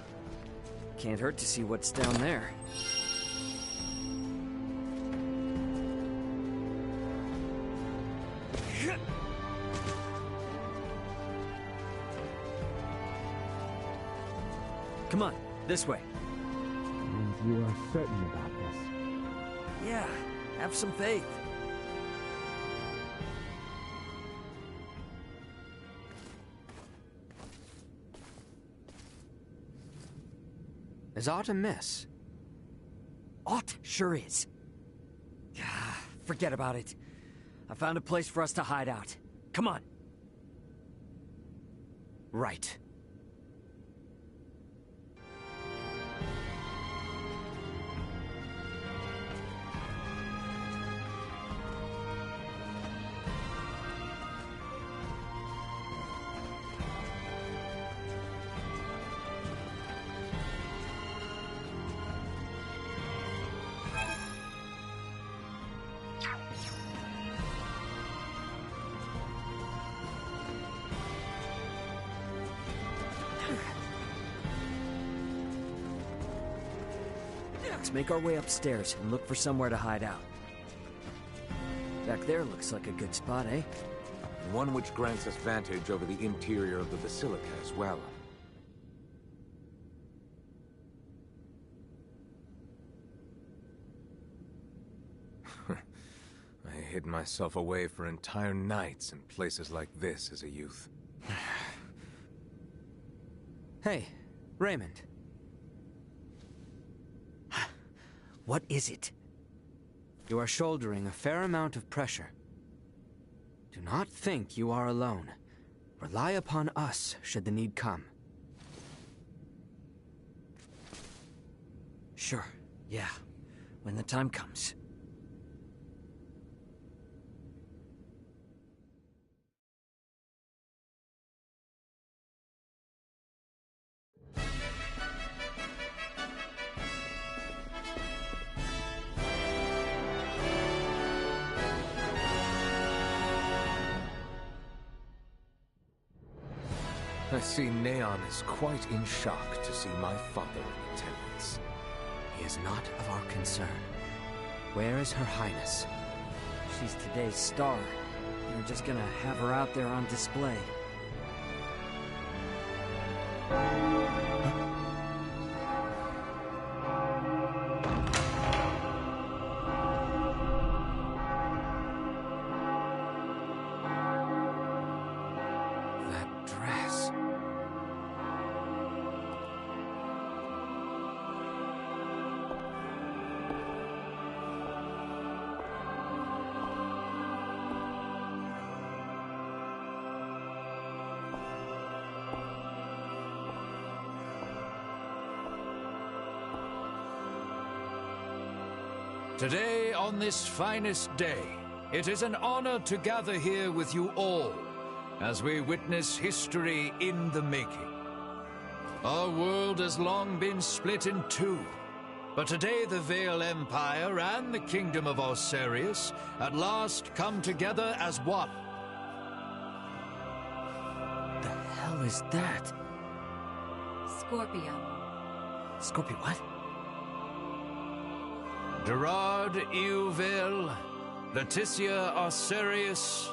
L: Can't hurt to see what's down there. Come on, this way.
T: And you are certain about this?
L: Yeah, have some faith.
Q: Is aught amiss?
L: Aught sure is. Forget about it. I found a place for us to hide out. Come on.
Q: Right.
L: Let's make our way upstairs and look for somewhere to hide out. Back there looks like a good spot, eh?
A: One which grants us vantage over the interior of the Basilica as well. I hid myself away for entire nights in places like this as a youth.
Q: Hey, Raymond.
L: What is it?
Q: You are shouldering a fair amount of pressure. Do not think you are alone. Rely upon us should the need come.
L: Sure, yeah. When the time comes.
A: I see Neon is quite in shock to see my father in attendance.
Q: He is not of our concern. Where is Her Highness?
L: She's today's star. You're just gonna have her out there on display.
U: Today, on this finest day, it is an honor to gather here with you all as we witness history in the making. Our world has long been split in two, but today the Vale Empire and the Kingdom of Osirius at last come together as one.
L: The hell is that?
F: Scorpio.
L: Scorpio what?
U: Gerard Euvale, Leticia Osirius.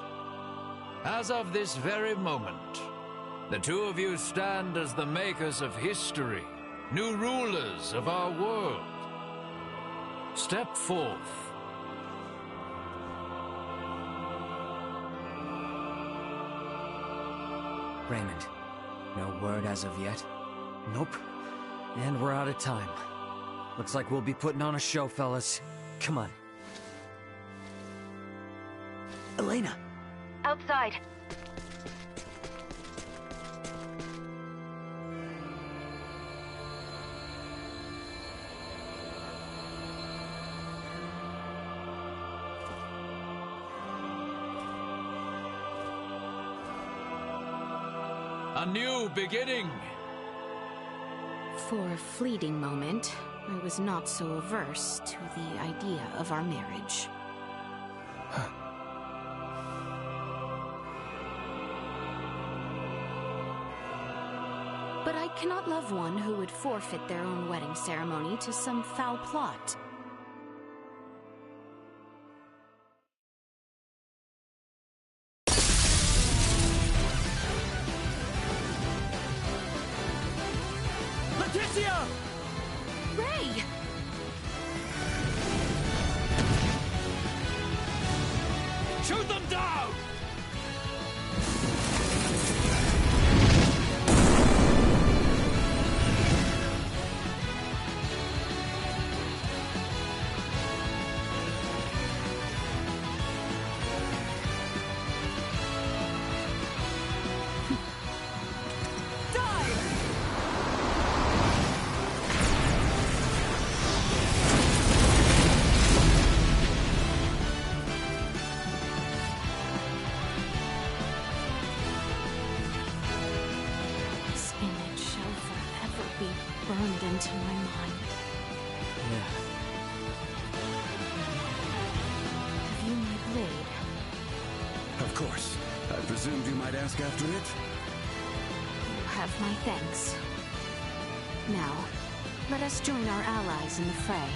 U: As of this very moment, the two of you stand as the makers of history, new rulers of our world. Step forth.
Q: Raymond, no word as of yet?
L: Nope. And we're out of time. Looks like we'll be putting on a show, fellas. Come on. Elena!
S: Outside.
U: A new beginning.
I: For a fleeting moment, I was not so averse to the idea of our marriage. But I cannot love one who would forfeit their own wedding ceremony to some foul plot.
L: Leticia!
I: Ray!
U: Shoot them down!
I: into my mind.
Q: Yeah.
I: Have you my blade?
D: Of course. I presumed you might ask after it?
I: You have my thanks. Now, let us join our allies in the fray.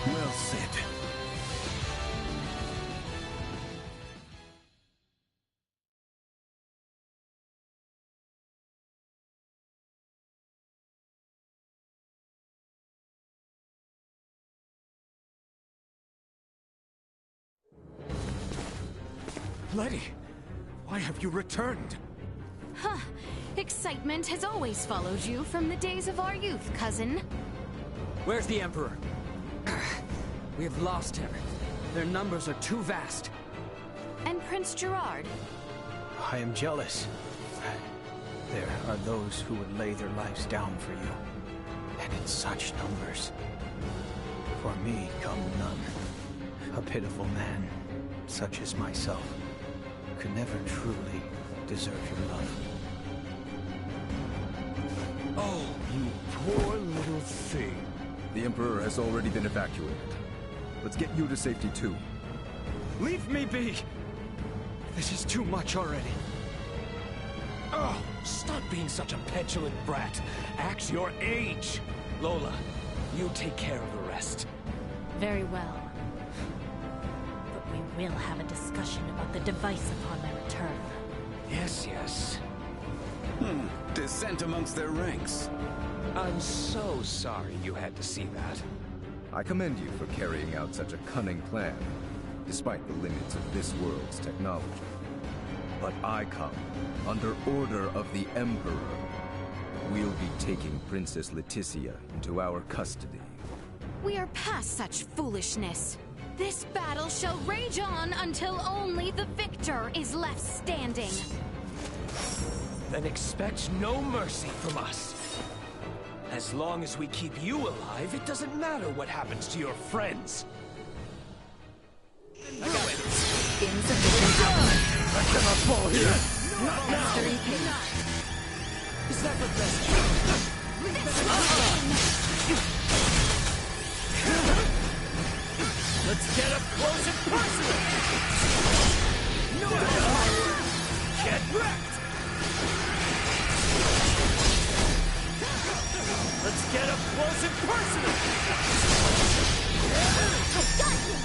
D: Well said.
P: Letty, why have you returned?
I: Huh. Excitement has always followed you from the days of our youth, cousin.
Q: Where's the Emperor? We have lost him. Their numbers are too vast.
I: And Prince Gerard.
N: I am jealous. There are those who would lay their lives down for you. And in such numbers. For me come none. A pitiful man, such as myself, could never truly deserve your love.
K: Oh, you poor little thing.
O: The Emperor has already been evacuated. Let's get you to safety too.
L: Leave me be! This is too much already.
V: Oh, stop being such a petulant brat. Act your age. Lola, you take care of the rest.
W: Very well. But we will have a discussion about the device upon my return.
V: Yes.
D: Dissent amongst their ranks.
V: I'm so sorry you had to see that.
O: I commend you for carrying out such a cunning plan, despite the limits of this world's technology. But I come under order of the Emperor. We'll be taking Princess Leticia into our custody.
I: We are past such foolishness. This battle shall rage on until only the victor is left standing.
V: Then expect no mercy from us. As long as we keep you alive, it doesn't matter what happens to your friends.
W: Insufficient output.
V: I cannot fall here. Not now.
W: Mastery ping.
V: Is that the best? Let's get up close and personal. No. Get wrecked. Let's get up close and personal.
M: I've got you.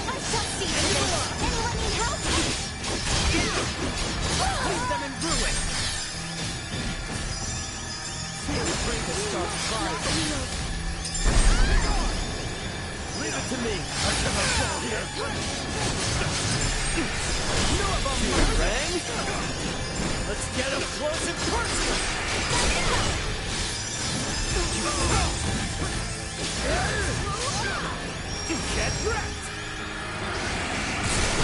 M: I shall see to this. Anyone need help?
V: Leave them in ruin. Feel free to start fighting. Leave it to me. I cannot fall here. No about you, Rang. Let's get up close and personal. Get wrecked.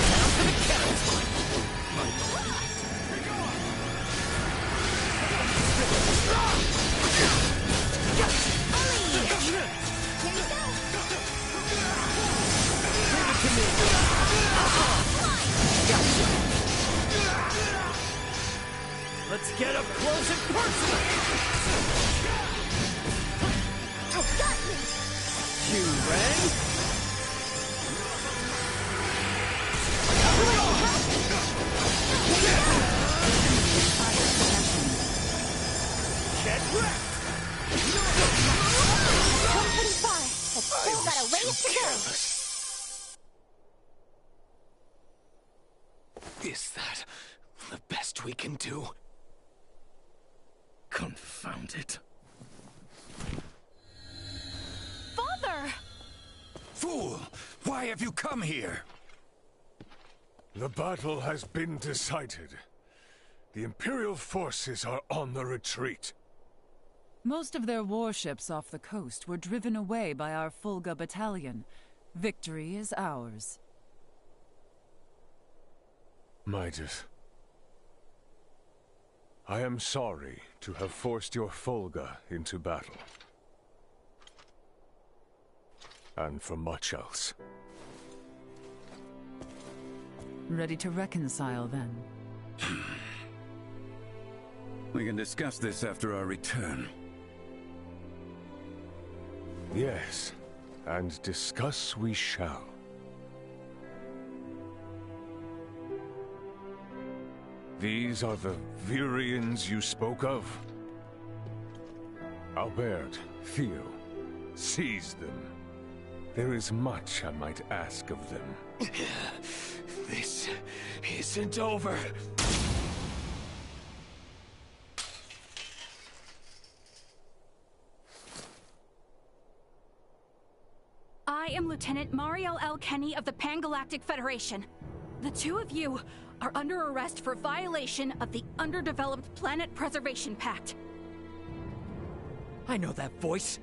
V: Down to the count. Let's get up close and personal.
M: Got me.
V: You Rang. Get wrecked.
M: Come pretty far, but still got a ways to go.
V: Is that the best we can do? Confound it.
I: Father!
D: Fool! Why have you come here?
K: The battle has been decided. The Imperial forces are on the retreat.
E: Most of their warships off the coast were driven away by our Fulga battalion. Victory is ours.
K: Midas, I am sorry to have forced your Fulga into battle. And for much else.
E: Ready to reconcile, then?
D: We can discuss this after our return.
K: Yes, and discuss we shall. These are the Virians you spoke of? Albert, Theo, seize them. There is much I might ask of them.
V: This isn't over.
C: I am Lieutenant Mariel L. Kenny of the Pan-Galactic Federation. The two of you are under arrest for violation of the Underdeveloped Planet Preservation Pact.
L: I know that voice.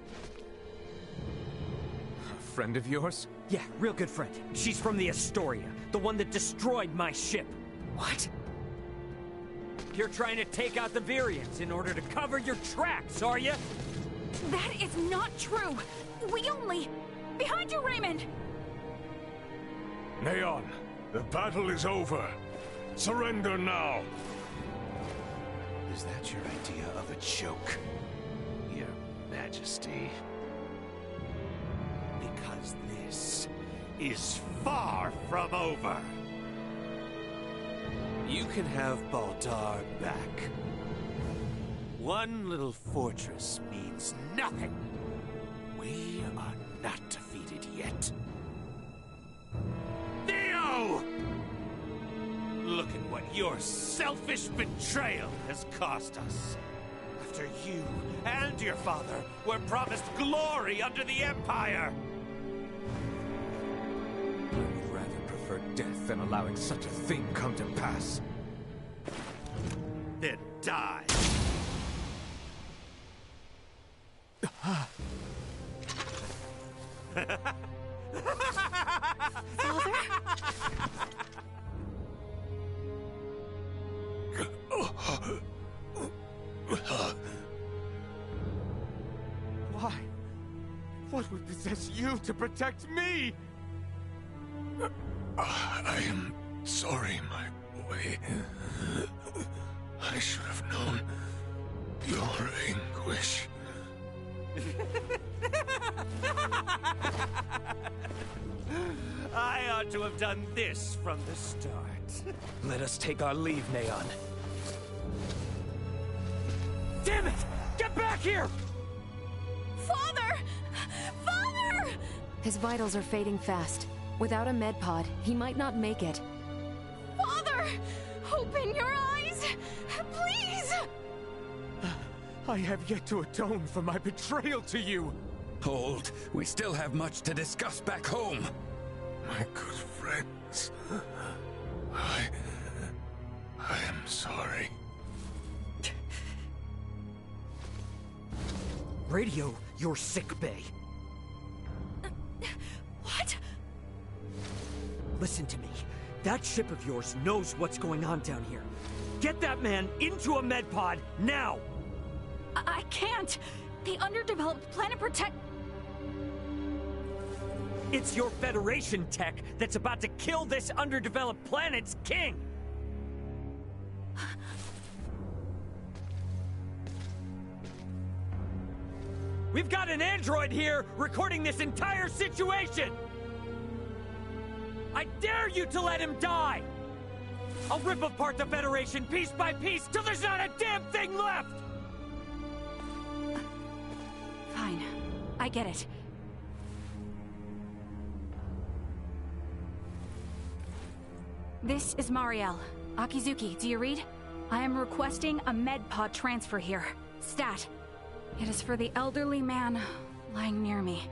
A: A friend of yours?
L: Yeah, real good friend. She's from the Astoria, the one that destroyed my ship.
A: What?
L: You're trying to take out the Virians in order to cover your tracks, are you?
C: That is not true. We only... Behind you, Raymond!
K: Neon, the battle is over. Surrender now.
V: Is that your idea of a joke, Your Majesty? Because this is far from over. You can have Baldar back. One little fortress means nothing. We are not defeated yet. Theo! Look at what your selfish betrayal has cost us. After you and your father were promised glory under the Empire.
A: I would rather prefer death than allowing such a thing come to pass.
V: Then die.
C: Father?
V: Why? What would possess you to protect me?
K: I am sorry, my boy. I should have known your anguish.
V: I ought to have done this from the start.
L: Let us take our leave, Neon. Damn it! Get back here!
C: Father! Father!
B: His vitals are fading fast. Without a med pod, he might not make it.
C: Father! Open your eyes! Please!
V: I have yet to atone for my betrayal to you.
D: Hold. We still have much to discuss back home.
K: My good friends, I am sorry.
L: Radio your sick bay.
C: What?
L: Listen to me. That ship of yours knows what's going on down here. Get that man into a med pod now!
C: I can't. The underdeveloped planet protect...
L: It's your Federation tech that's about to kill this underdeveloped planet's king! We've got an android here recording this entire situation! I dare you to let him die! I'll rip apart the Federation piece by piece till there's not a damn thing left!
C: Fine. I get it. This is Mariel. Akizuki, do you read? I am requesting a med pod transfer here. Stat. It is for the elderly man lying near me.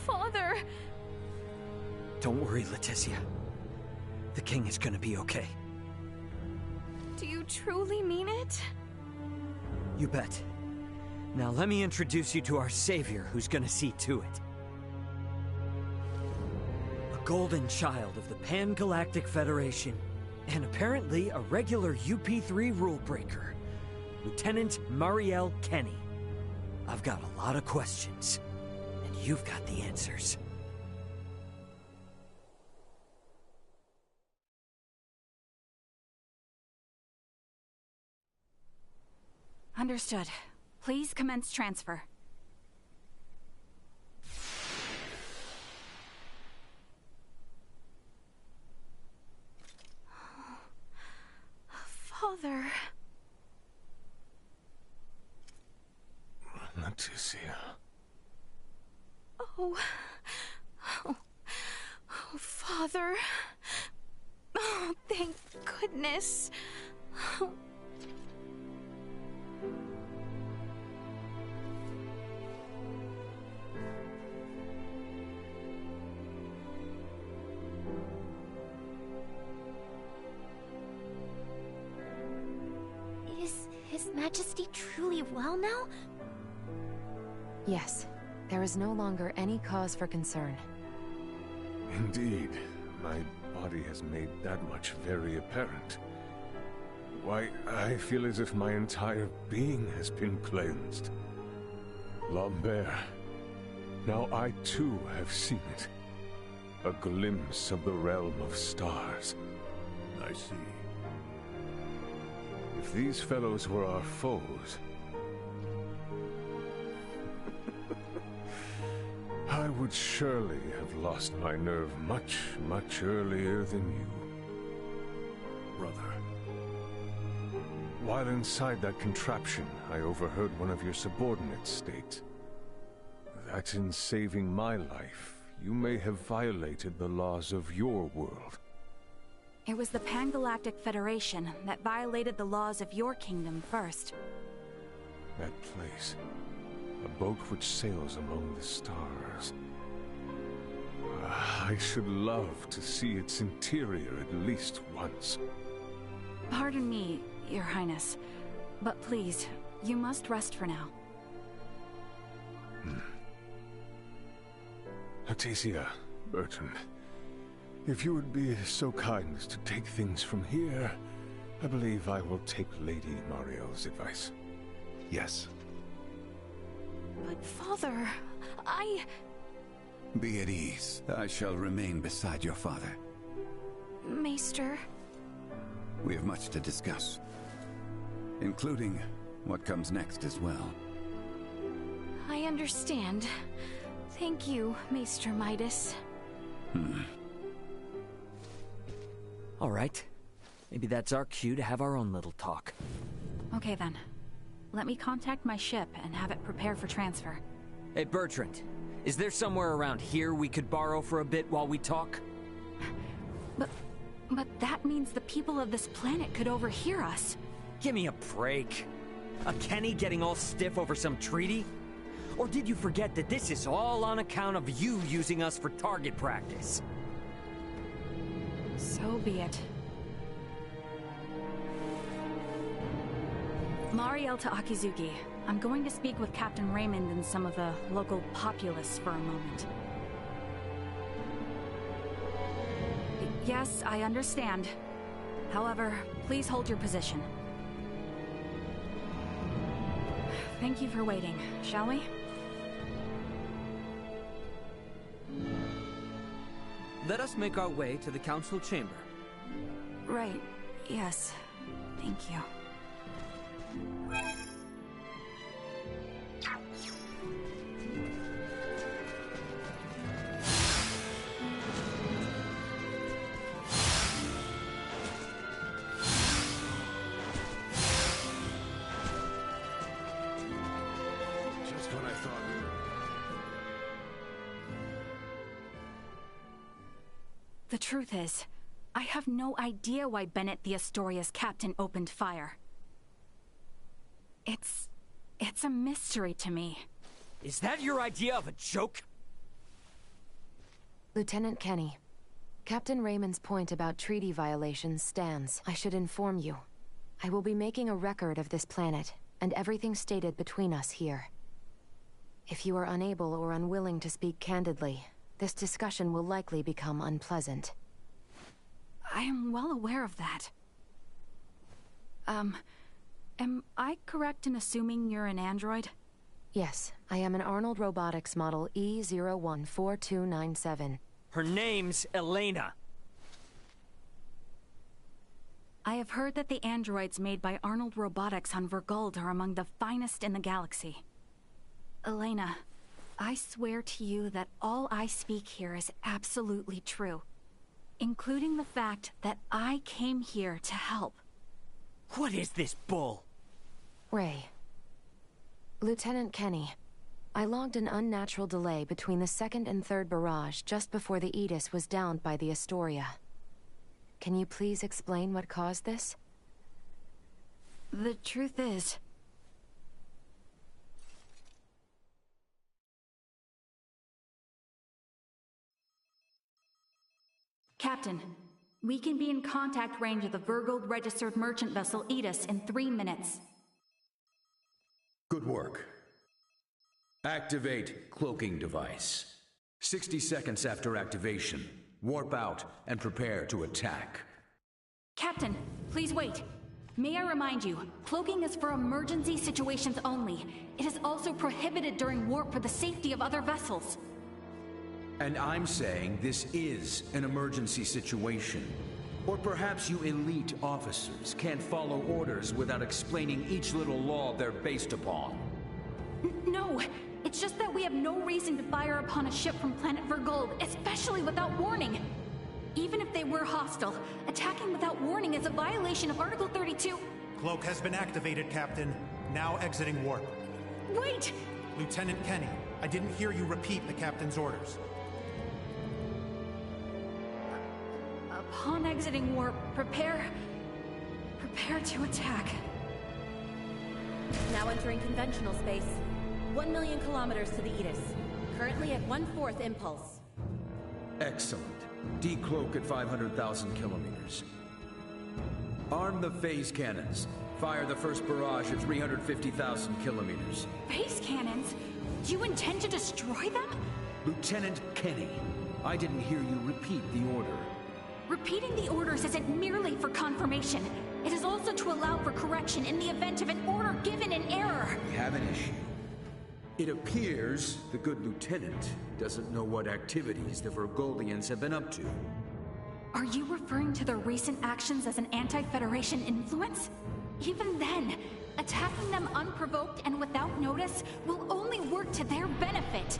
C: Father!
L: Don't worry, Leticia. The king is gonna be okay.
C: Do you truly mean it?
L: You bet. Now let me introduce you to our savior who's gonna see to it. A golden child of the Pan-Galactic Federation, and apparently a regular UP3 rule breaker, Lieutenant Mariel Kenny. I've got a lot of questions, and you've got the answers.
C: Understood. Please commence transfer.
I: Father...
K: Leticia.
I: Oh... Oh... Oh, Father... Oh, thank goodness. Oh.
M: Is His Majesty truly well now?
B: Yes. There is no longer any cause for concern.
K: Indeed. My body has made that much very apparent. Why, I feel as if my entire being has been cleansed. Lambert. Now I too have seen it. A glimpse of the realm of stars. I see. If these fellows were our foes, I would surely have lost my nerve much, much earlier than you. Brother. While inside that contraption, I overheard one of your subordinates state that in saving my life, you may have violated the laws of your world.
C: It was the Pan-Galactic Federation that violated the laws of your kingdom first.
K: That place. A boat which sails among the stars. I should love to see its interior at least once.
C: Pardon me, Your Highness, but please, you must rest for now.
K: Leticia, Bertrand, if you would be so kind as to take things from here, I believe I will take Lady Mariel's advice. Yes.
I: But Father,
D: Be at ease. I shall remain beside your father.
I: Maester...
D: We have much to discuss, including what comes next as well.
I: I understand. Thank you, Maester Midas.
L: All right. Maybe that's our cue to have our own little talk.
C: Okay then. Let me contact my ship and have it prepare for transfer.
L: Hey, Bertrand. Is there somewhere around here we could borrow for a bit while we talk?
C: But that means the people of this planet could overhear us.
L: Give me a break. A Kenny getting all stiff over some treaty? Or did you forget that this is all on account of you using us for target practice?
C: So be it. Mariel to Akizuki. I'm going to speak with Captain Raymond and some of the local populace for a moment. Yes, I understand. However, please hold your position. Thank you for waiting, shall we?
Q: Let us make our way to the council chamber.
C: Right, yes. Thank you. The truth is, I have no idea why Bennett the Astoria's captain opened fire. It's a mystery to me.
L: Is that your idea of a joke?
B: Lieutenant Kenny, Captain Raymond's point about treaty violations stands. I should inform you. I will be making a record of this planet, and everything stated between us here. If you are unable or unwilling to speak candidly, this discussion will likely become unpleasant.
C: I am well aware of that. Am I correct in assuming you're an android?
B: Yes, I am an Arnold Robotics model E014297.
L: Her name's Elena.
C: I have heard that the androids made by Arnold Robotics on Verguld are among the finest in the galaxy. Elena, I swear to you that all I speak here is absolutely true, including the fact that I came here to help.
L: What is this bull?
B: Ray. Lieutenant Kenny, I logged an unnatural delay between the second and third barrage just before the Aegis was downed by the Astoria. Can you please explain what caused this?
C: The truth is... Captain, we can be in contact range of the Verguld registered merchant vessel Aegis in 3 minutes.
G: Good work. Activate cloaking device. 60 seconds after activation, warp out and prepare to attack.
C: Captain, please wait. May I remind you, cloaking is for emergency situations only. It is also prohibited during warp for the safety of other vessels.
G: And I'm saying this is an emergency situation. Or perhaps you elite officers can't follow orders without explaining each little law they're based upon.
C: No, it's just that we have no reason to fire upon a ship from planet Verguld, especially without warning. Even if they were hostile, attacking without warning is a violation of Article 32.
P: Cloak has been activated, Captain. Now exiting warp.
C: Wait!
P: Lieutenant Kenny, I didn't hear you repeat the Captain's orders.
C: Upon exiting warp, prepare to attack.
H: Now entering conventional space. 1 million kilometers to the Aegis. Currently at 1/4 impulse.
G: Excellent. Decloak at 500,000 kilometers. Arm the phase cannons. Fire the first barrage at 350,000 kilometers.
C: Phase cannons? Do you intend to destroy them?
G: Lieutenant Kenny, I didn't hear you repeat the order.
C: Repeating the orders isn't merely for confirmation. It is also to allow for correction in the event of an order given in error.
G: We have an issue. It appears the good lieutenant doesn't know what activities the Vergoldians have been up to.
C: Are you referring to their recent actions as an anti-Federation influence? Even then, attacking them unprovoked and without notice will only work to their benefit.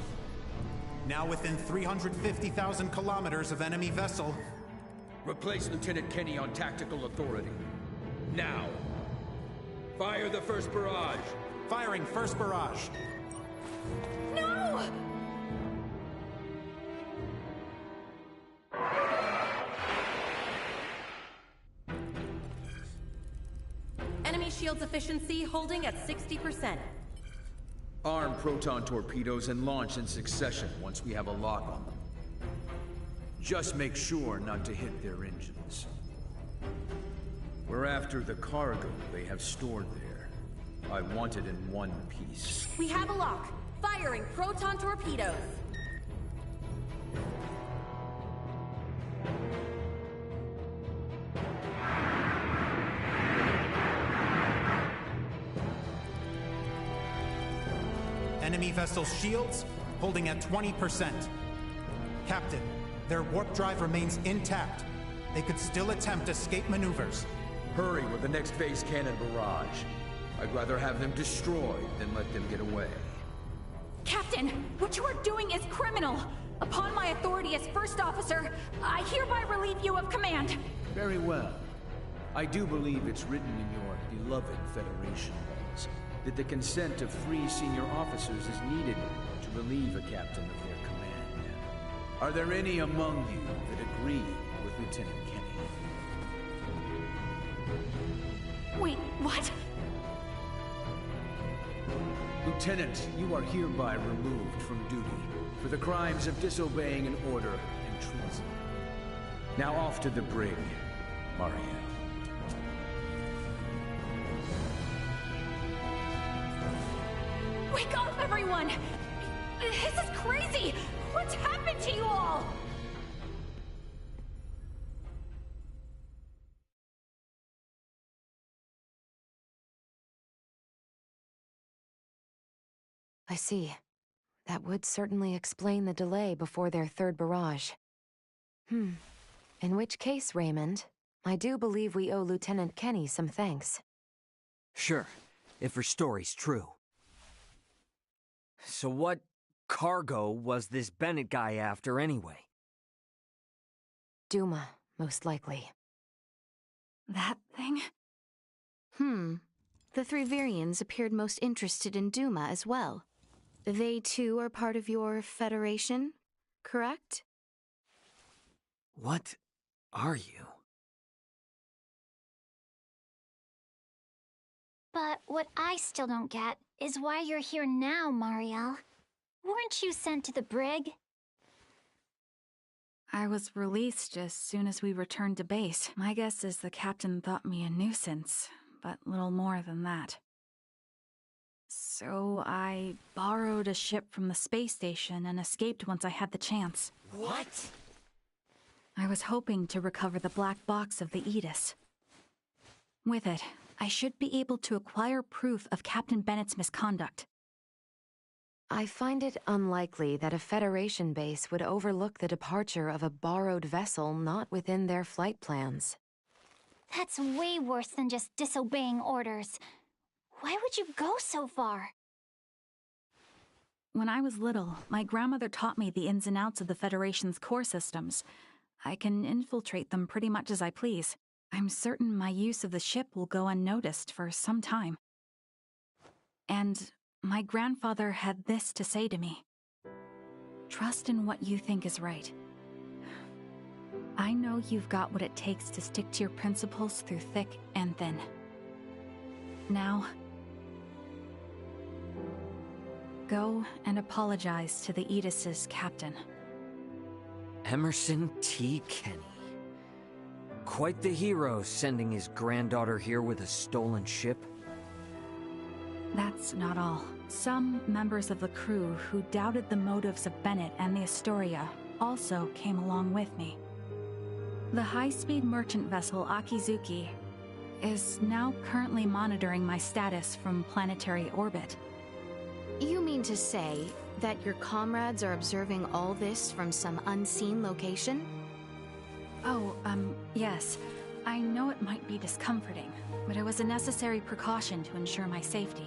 P: Now within 350,000 kilometers of enemy vessel.
G: Replace Lieutenant Kenny on tactical authority. Now! Fire the first barrage!
P: Firing first barrage.
C: No!
H: Enemy shields efficiency holding at 60%.
G: Arm proton torpedoes and launch in succession once we have a lock on them. Just make sure not to hit their engines. We're after the cargo they have stored there. I want it in one piece.
H: We have a lock. Firing proton torpedoes.
P: Enemy vessel's shields holding at 20%. Captain, their warp drive remains intact. They could still attempt escape maneuvers.
G: Hurry with the next phase cannon barrage. I'd rather have them destroyed than let them get away.
C: Captain, what you are doing is criminal. Upon my authority as First Officer, I hereby relieve you of command.
G: Very well. I do believe it's written in your beloved Federation laws that the consent of 3 senior officers is needed to relieve a captain of their command. Are there any among you that agree with Lieutenant Kenny?
C: Wait, what?
G: Lieutenant, you are hereby removed from duty for the crimes of disobeying an order and treason. Now off to the brig, Maria.
C: Wake up, everyone! This is crazy! What's happened to you all?
B: I see. That would certainly explain the delay before their third barrage. In which case, Raymond, I do believe we owe Lieutenant Kenny some thanks.
L: Sure, if her story's true. So what cargo was this Bennett guy after anyway?
B: Duma, most likely.
C: That thing?
I: The three Virians appeared most interested in Duma as well. They too are part of your Federation, correct?
L: What are you?
M: But what I still don't get is why you're here now, Mariel. Weren't you sent to the brig?
C: I was released as soon as we returned to base. My guess is the captain thought me a nuisance, but little more than that. So I borrowed a ship from the space station and escaped once I had the chance.
L: What?
C: I was hoping to recover the black box of the Aegis. With it, I should be able to acquire proof of Captain Bennett's misconduct.
B: I find it unlikely that a Federation base would overlook the departure of a borrowed vessel not within their flight plans.
M: That's way worse than just disobeying orders. Why would you go so far?
C: When I was little, my grandmother taught me the ins and outs of the Federation's core systems. I can infiltrate them pretty much as I please. I'm certain my use of the ship will go unnoticed for some time. And my grandfather had this to say to me. Trust in what you think is right. I know you've got what it takes to stick to your principles through thick and thin. Now, go and apologize to the Aegis' captain.
L: Emerson T. Kenny. Quite the hero, sending his granddaughter here with a stolen ship.
C: That's not all. Some members of the crew who doubted the motives of Bennett and the Astoria also came along with me. The high-speed merchant vessel Akizuki is now currently monitoring my status from planetary orbit.
I: You mean to say that your comrades are observing all this from some unseen location?
C: Oh, yes. I know it might be discomforting, but it was a necessary precaution to ensure my safety.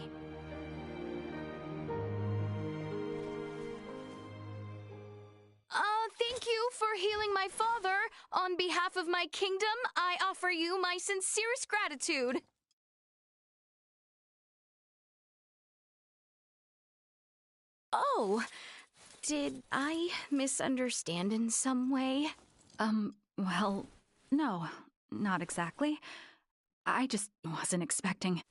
I: Thank you for healing my father. On behalf of my kingdom, I offer you my sincerest gratitude. Oh, did I misunderstand in some way?
C: Well, no, not exactly. I just wasn't expecting.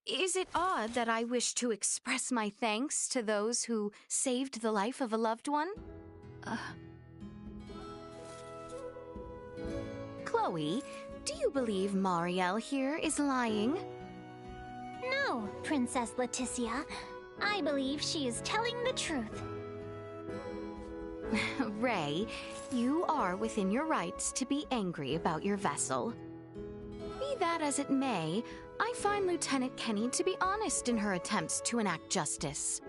I: Is it odd that I wish to express my thanks to those who saved the life of a loved one? Chloe, do you believe Mariel here is lying?
M: No, Princess Leticia. I believe she is telling the truth.
I: Ray, you are within your rights to be angry about your vessel. Be that as it may, I find Lieutenant Kenny to be honest in her attempts to enact justice.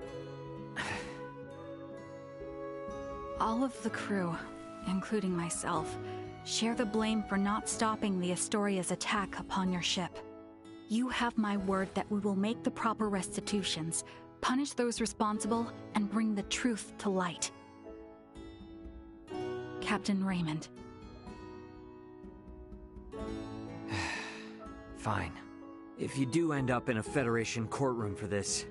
C: All of the crew, including myself, share the blame for not stopping the Astoria's attack upon your ship. You have my word that we will make the proper restitutions, punish those responsible, and bring the truth to light. Captain Raymond.
L: Fine. If you do end up in a Federation courtroom for this,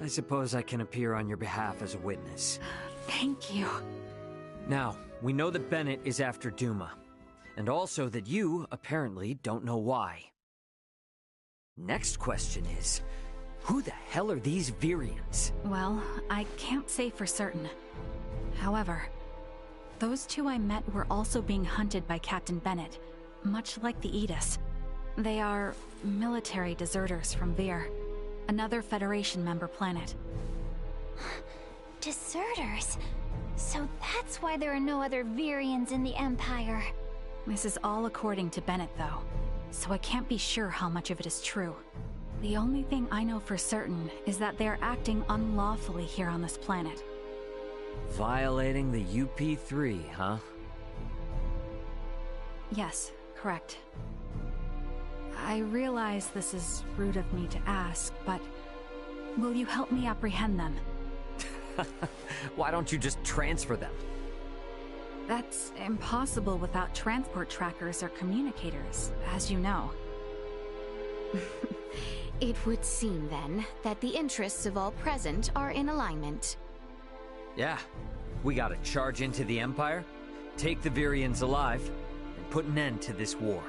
L: I suppose I can appear on your behalf as a witness.
C: Thank you.
L: Now, we know that Bennett is after Duma, and also that you, apparently, don't know why. Next question is, who the hell are these Virians?
C: Well, I can't say for certain. However, those two I met were also being hunted by Captain Bennett, much like the Aegis. They are military deserters from Vir, another Federation member planet.
M: Deserters? So that's why there are no other Virians in the Empire.
C: This is all according to Bennett, though, so I can't be sure how much of it is true. The only thing I know for certain is that they're acting unlawfully here on this planet.
L: Violating the UP3, huh?
C: Yes, Correct. I realize this is rude of me to ask, but will you help me apprehend them?
L: Why don't you just transfer them?
C: That's impossible without transport trackers or communicators, as you know.
I: It would seem, then, that the interests of all present are in alignment.
L: Yeah, we gotta charge into the Empire, take the Virians alive, and put an end to this war.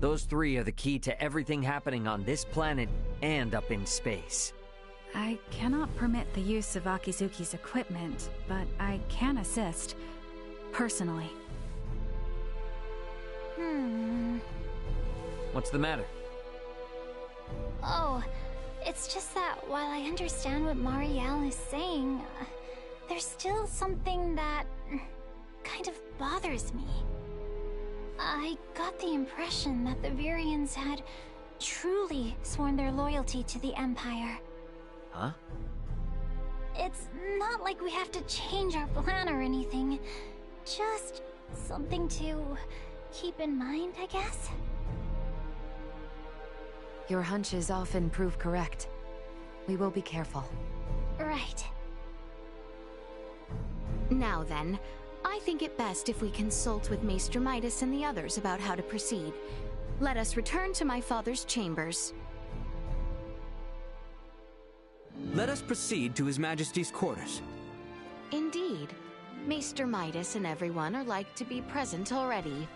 L: Those three are the key to everything happening on this planet and up in space.
C: I cannot permit the use of Akizuki's equipment, but I can assist, personally.
L: What's the matter?
M: Oh, it's just that while I understand what Marielle is saying, there's still something that kind of bothers me. I got the impression that the Virians had truly sworn their loyalty to the Empire.
L: Huh?
M: It's not like we have to change our plan or anything. Just something to keep in mind, I guess?
B: Your hunches often prove correct. We will be careful.
M: Right.
I: Now then, I think it best if we consult with Maester Midas and the others about how to proceed. Let us return to my father's chambers.
Q: Let us proceed to His Majesty's quarters.
I: Indeed. Maester Midas and everyone are like to be present already.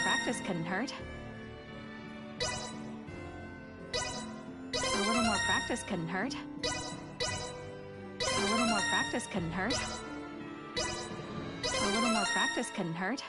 C: Practice couldn't hurt. A little more practice couldn't hurt. A little more practice couldn't hurt. A little more practice couldn't hurt.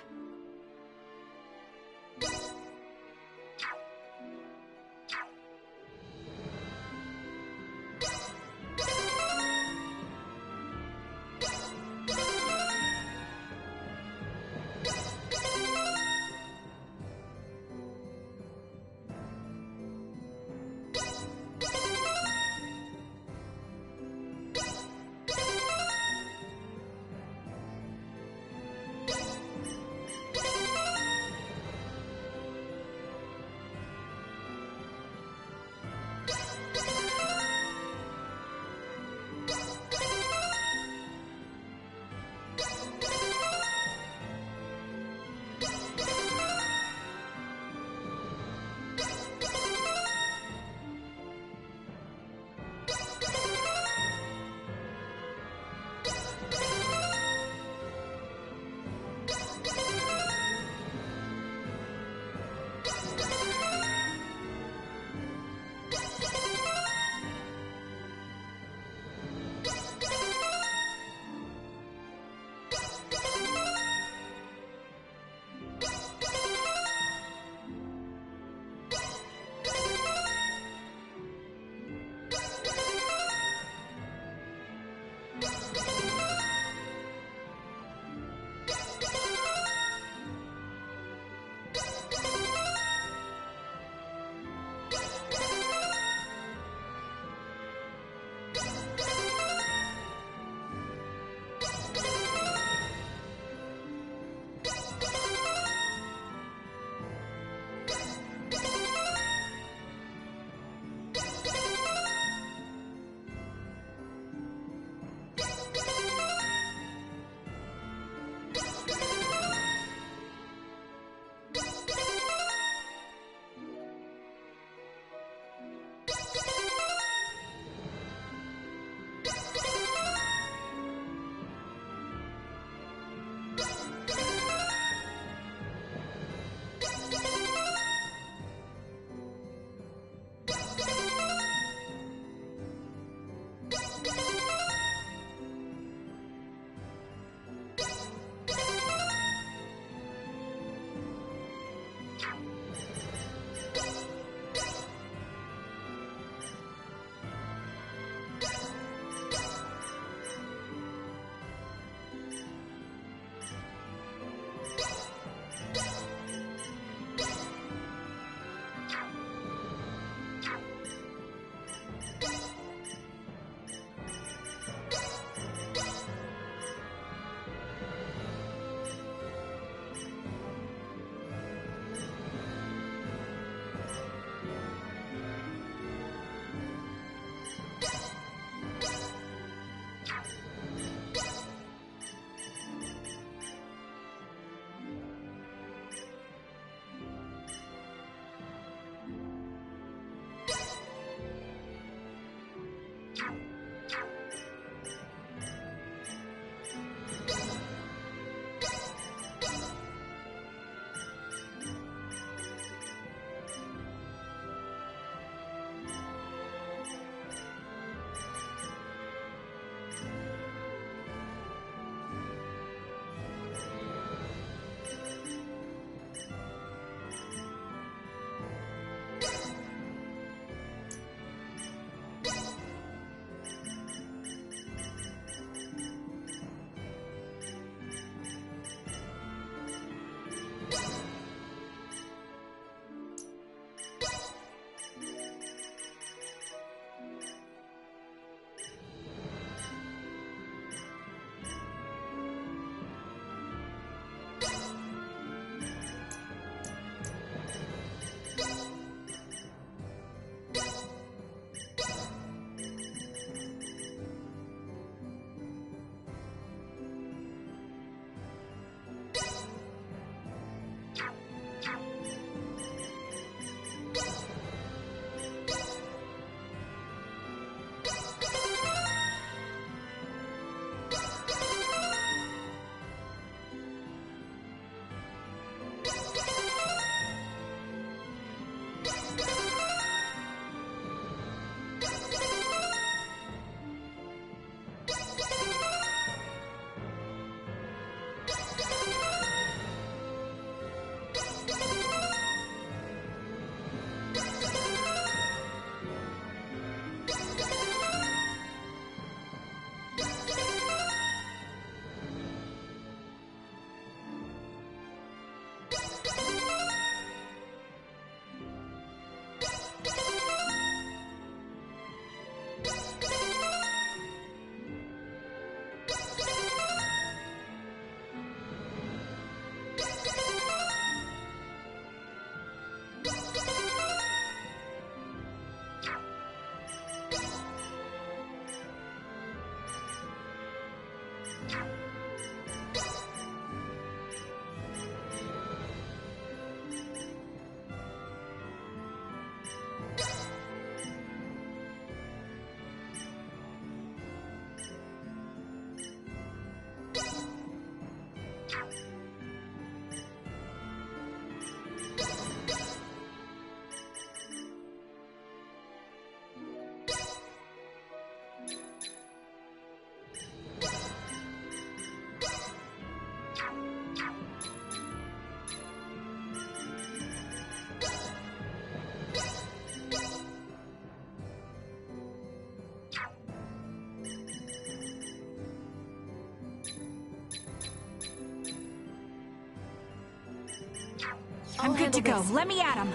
C: I'm good to go. Let me at him.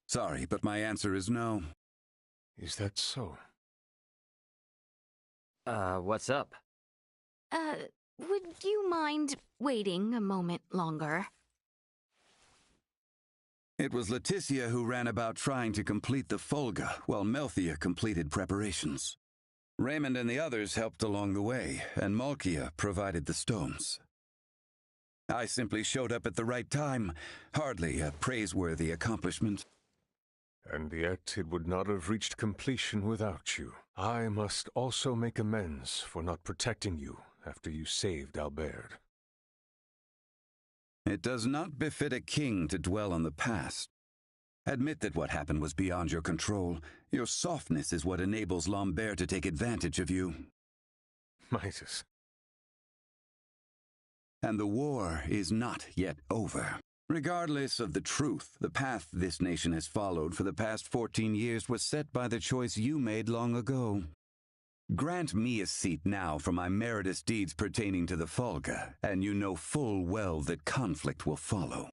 D: Sorry, but my answer is no.
K: Is that so?
L: What's up?
I: Would you mind waiting a moment longer?
D: It was Leticia who ran about trying to complete the Folga, while Melthia completed preparations. Raymond and the others helped along the way, and Malkia provided the stones. I simply showed up at the right time, hardly a praiseworthy accomplishment.
K: And yet it would not have reached completion without you. I must also make amends for not protecting you after you saved Albert.
D: It does not befit a king to dwell on the past. Admit that what happened was beyond your control. Your softness is what enables Lambert to take advantage of you.
K: Midas.
D: And the war is not yet over. Regardless of the truth, the path this nation has followed for the past 14 years was set by the choice you made long ago. Grant me a seat now for my meritorious deeds pertaining to the Folga, and you know full well that conflict will follow.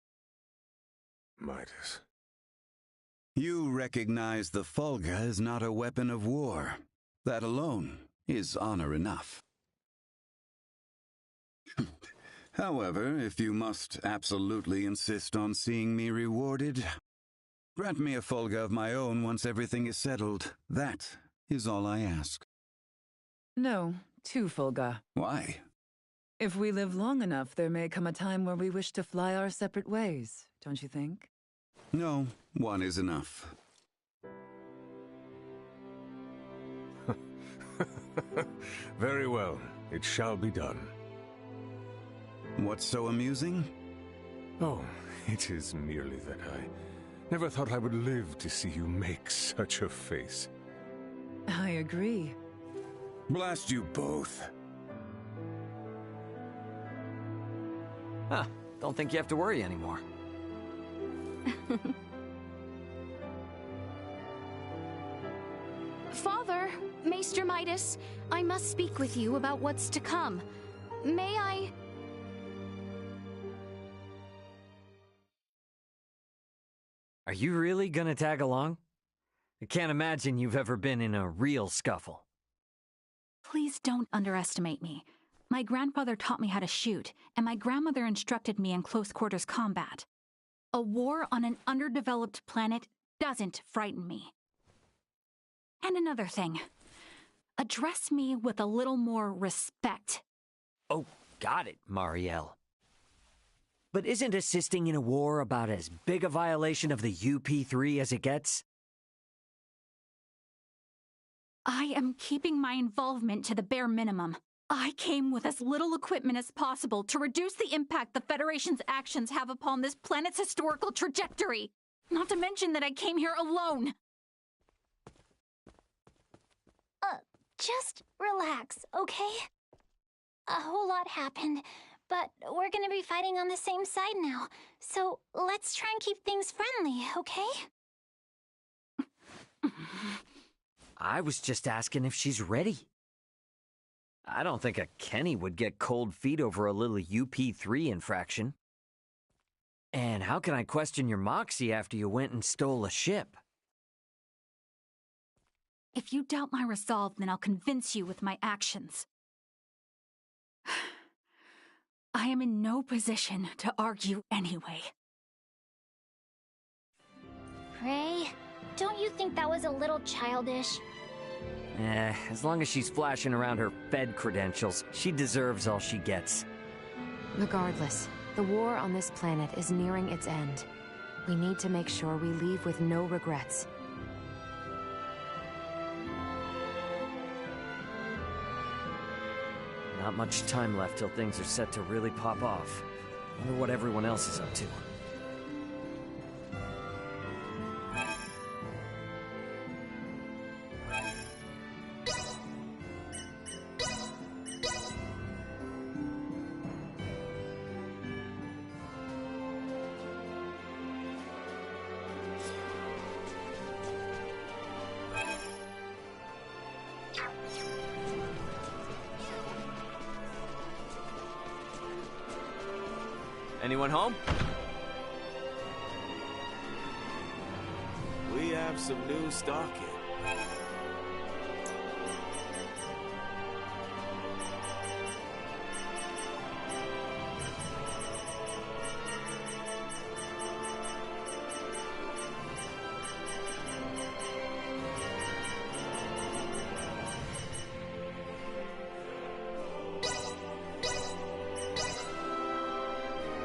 K: Midas.
D: You recognize the Folga is not a weapon of war. That alone is honor enough. However, if you must absolutely insist on seeing me rewarded, grant me a Folga of my own once everything is settled. That is all I ask.
E: No, 2 Folga.
D: Why?
E: If we live long enough, there may come a time where we wish to fly our separate ways, don't you think?
D: No, 1 is enough.
K: Very well, it shall be done.
D: What's so amusing?
K: Oh, it is merely that I never thought I would live to see you make such a face.
E: I agree.
D: Blast you both.
L: Huh, don't think you have to worry anymore.
I: Father, Maester Midas, I must speak with you about what's to come. May I...
L: Are you really gonna tag along? I can't imagine you've ever been in a real scuffle.
C: Please don't underestimate me. My grandfather taught me how to shoot, and my grandmother instructed me in close quarters combat. A war on an underdeveloped planet doesn't frighten me. And another thing. Address me with a little more respect.
L: Oh, got it, Marielle. But isn't assisting in a war about as big a violation of the UP3 as it gets?
C: I am keeping my involvement to the bare minimum. I came with as little equipment as possible to reduce the impact the Federation's actions have upon this planet's historical trajectory. Not to mention that I came here alone.
M: Just relax, okay? A whole lot happened, but we're gonna be fighting on the same side now. So let's try and keep things friendly, okay?
L: I was just asking if she's ready. I don't think a Kenny would get cold feet over a little UP3 infraction. And how can I question your moxie after you went and stole a ship?
C: If you doubt my resolve, then I'll convince you with my actions. I am in no position to argue anyway.
M: Ray, don't you think that was a little childish?
L: As long as she's flashing around her Fed credentials, she deserves all she gets.
B: Regardless, the war on this planet is nearing its end. We need to make sure we leave with no regrets.
L: Not much time left till things are set to really pop off. Wonder what everyone else is up to. Anyone home?
J: We have some new stock in.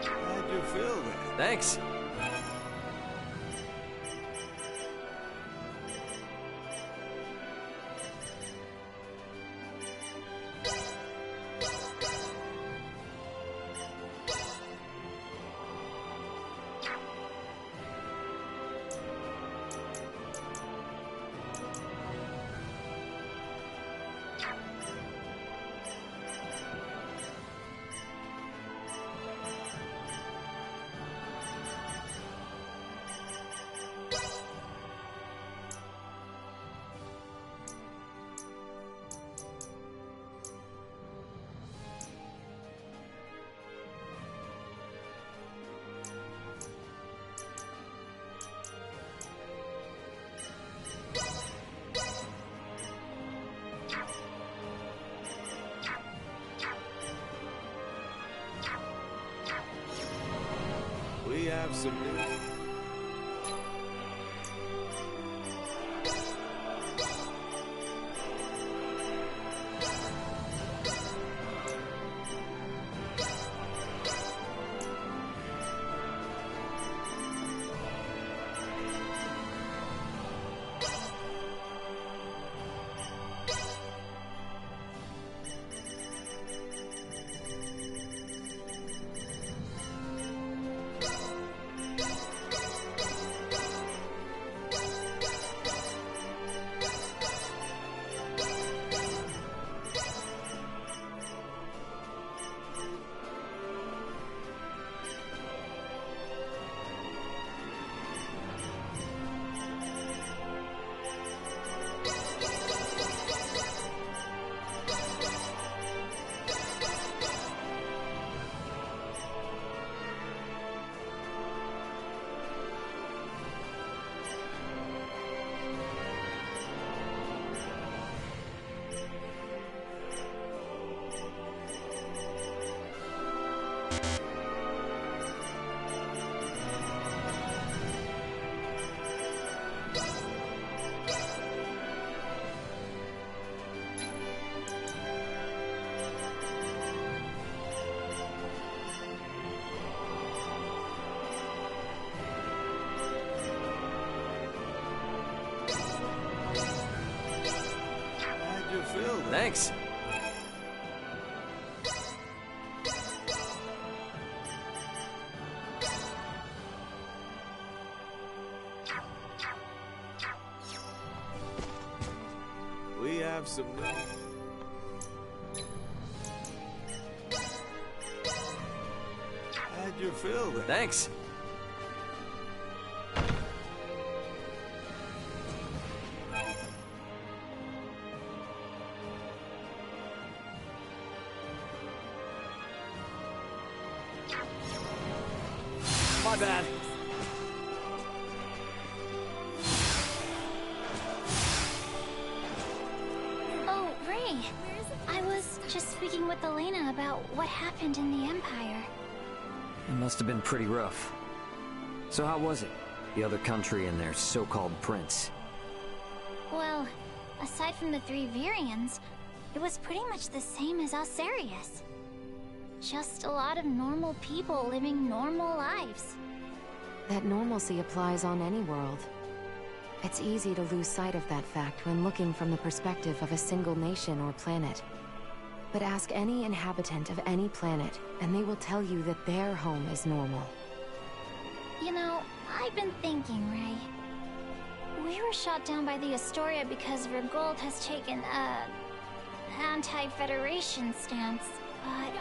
J: How'd you feel that?
L: Thanks.
J: We have some new...
L: Thanks.
J: We have some new... How'd you feel that?
L: Thanks. My bad.
M: Oh, Ray. I was just speaking with Elena about what happened in the Empire.
L: It must have been pretty rough. So how was it? The other country and their so-called prince?
M: Well, aside from the 3 Virians, it was pretty much the same as Osarius. Just a lot of normal people living normal lives.
B: That normalcy applies on any world. It's easy to lose sight of that fact when looking from the perspective of a single nation or planet. But ask any inhabitant of any planet, and they will tell you that their home is normal.
M: You know, I've been thinking, Ray. We were shot down by the Astoria because Vergold has taken a anti-Federation stance, but...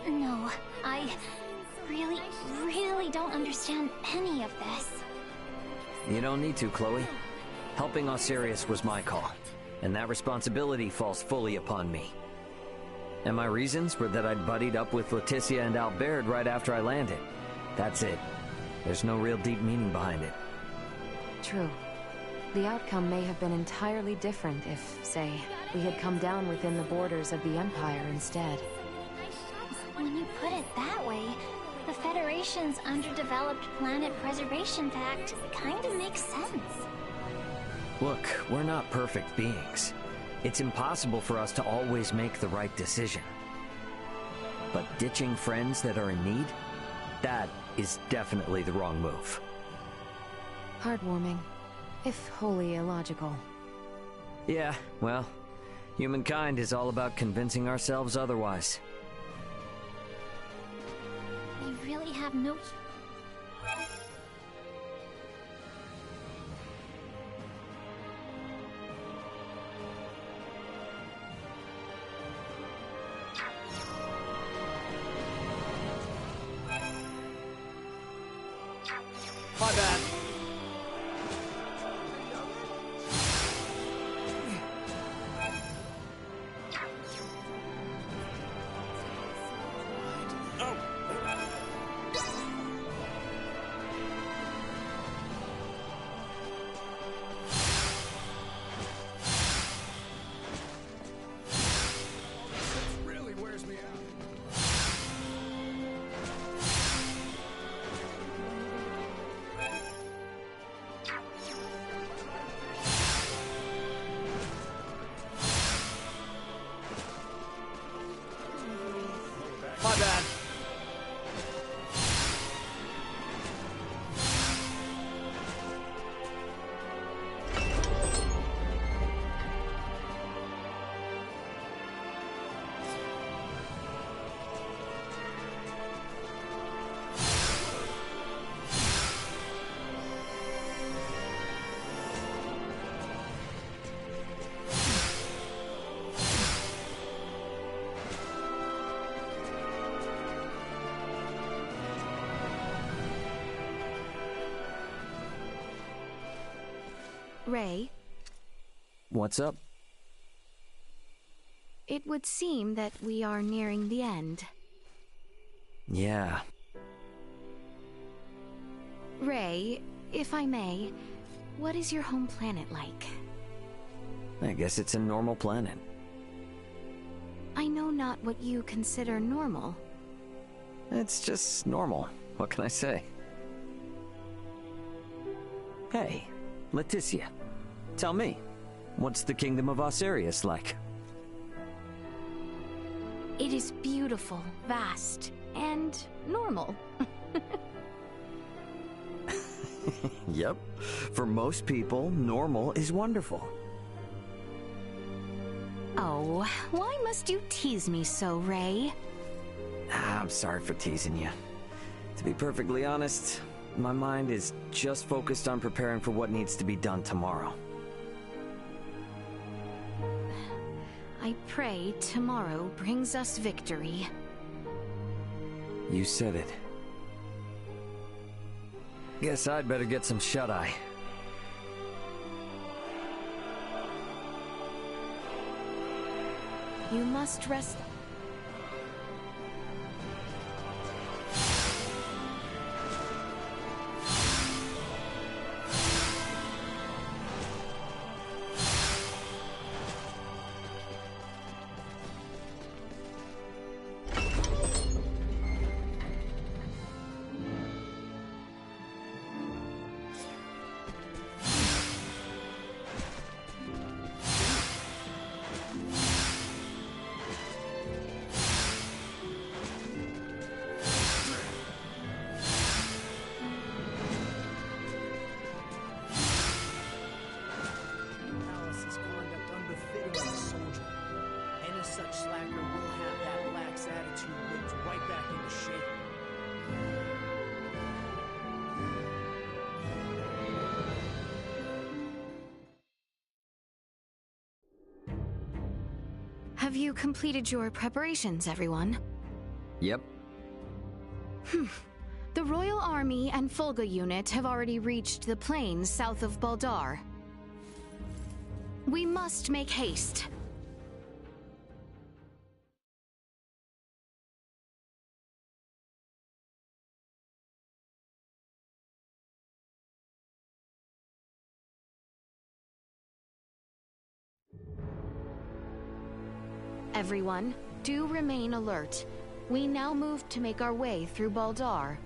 M: No, I really don't understand any of this.
L: You don't need to, Chloe. Helping Osarius was my call, and that responsibility falls fully upon me. And my reasons were that I'd buddied up with Leticia and Albert right after I landed. That's it. There's no real deep meaning behind it.
B: True. The outcome may have been entirely different if, say, we had come down within the borders of the Empire instead.
M: When you put it that way, the Federation's Underdeveloped Planet Preservation Pact kind of makes sense.
L: Look, we're not perfect beings. It's impossible for us to always make the right decision. But ditching friends that are in need? That is definitely the wrong move.
B: Heartwarming, if wholly illogical.
L: Yeah, well, humankind is all about convincing ourselves otherwise.
M: They really have no...
L: My bad.
K: Really wears me out.
L: My bad.
I: Ray,
L: What's up?
I: it would seem that we are nearing the end.
L: Yeah.
I: Ray, if I may, what is your home planet like?
L: I guess it's a normal planet.
I: I know not what you consider normal.
L: It's just normal. What can I say? Hey, Leticia. Tell me, what's the Kingdom of Osirius like?
I: It is beautiful, vast, and normal.
L: Yep. For most people, normal is wonderful.
I: Oh, why must you tease me so, Ray?
L: I'm sorry for teasing you. To be perfectly honest, my mind is just focused on preparing for what needs to be done tomorrow.
I: I pray tomorrow brings us victory.
L: You said it. Guess I'd better get some shut-eye.
I: You must rest. Have you completed your preparations, everyone?
L: Yep.
I: The Royal Army and Fulga unit have already reached the plains south of Baldar. We must make haste. Everyone, do remain alert. We now move to make our way through Baldar.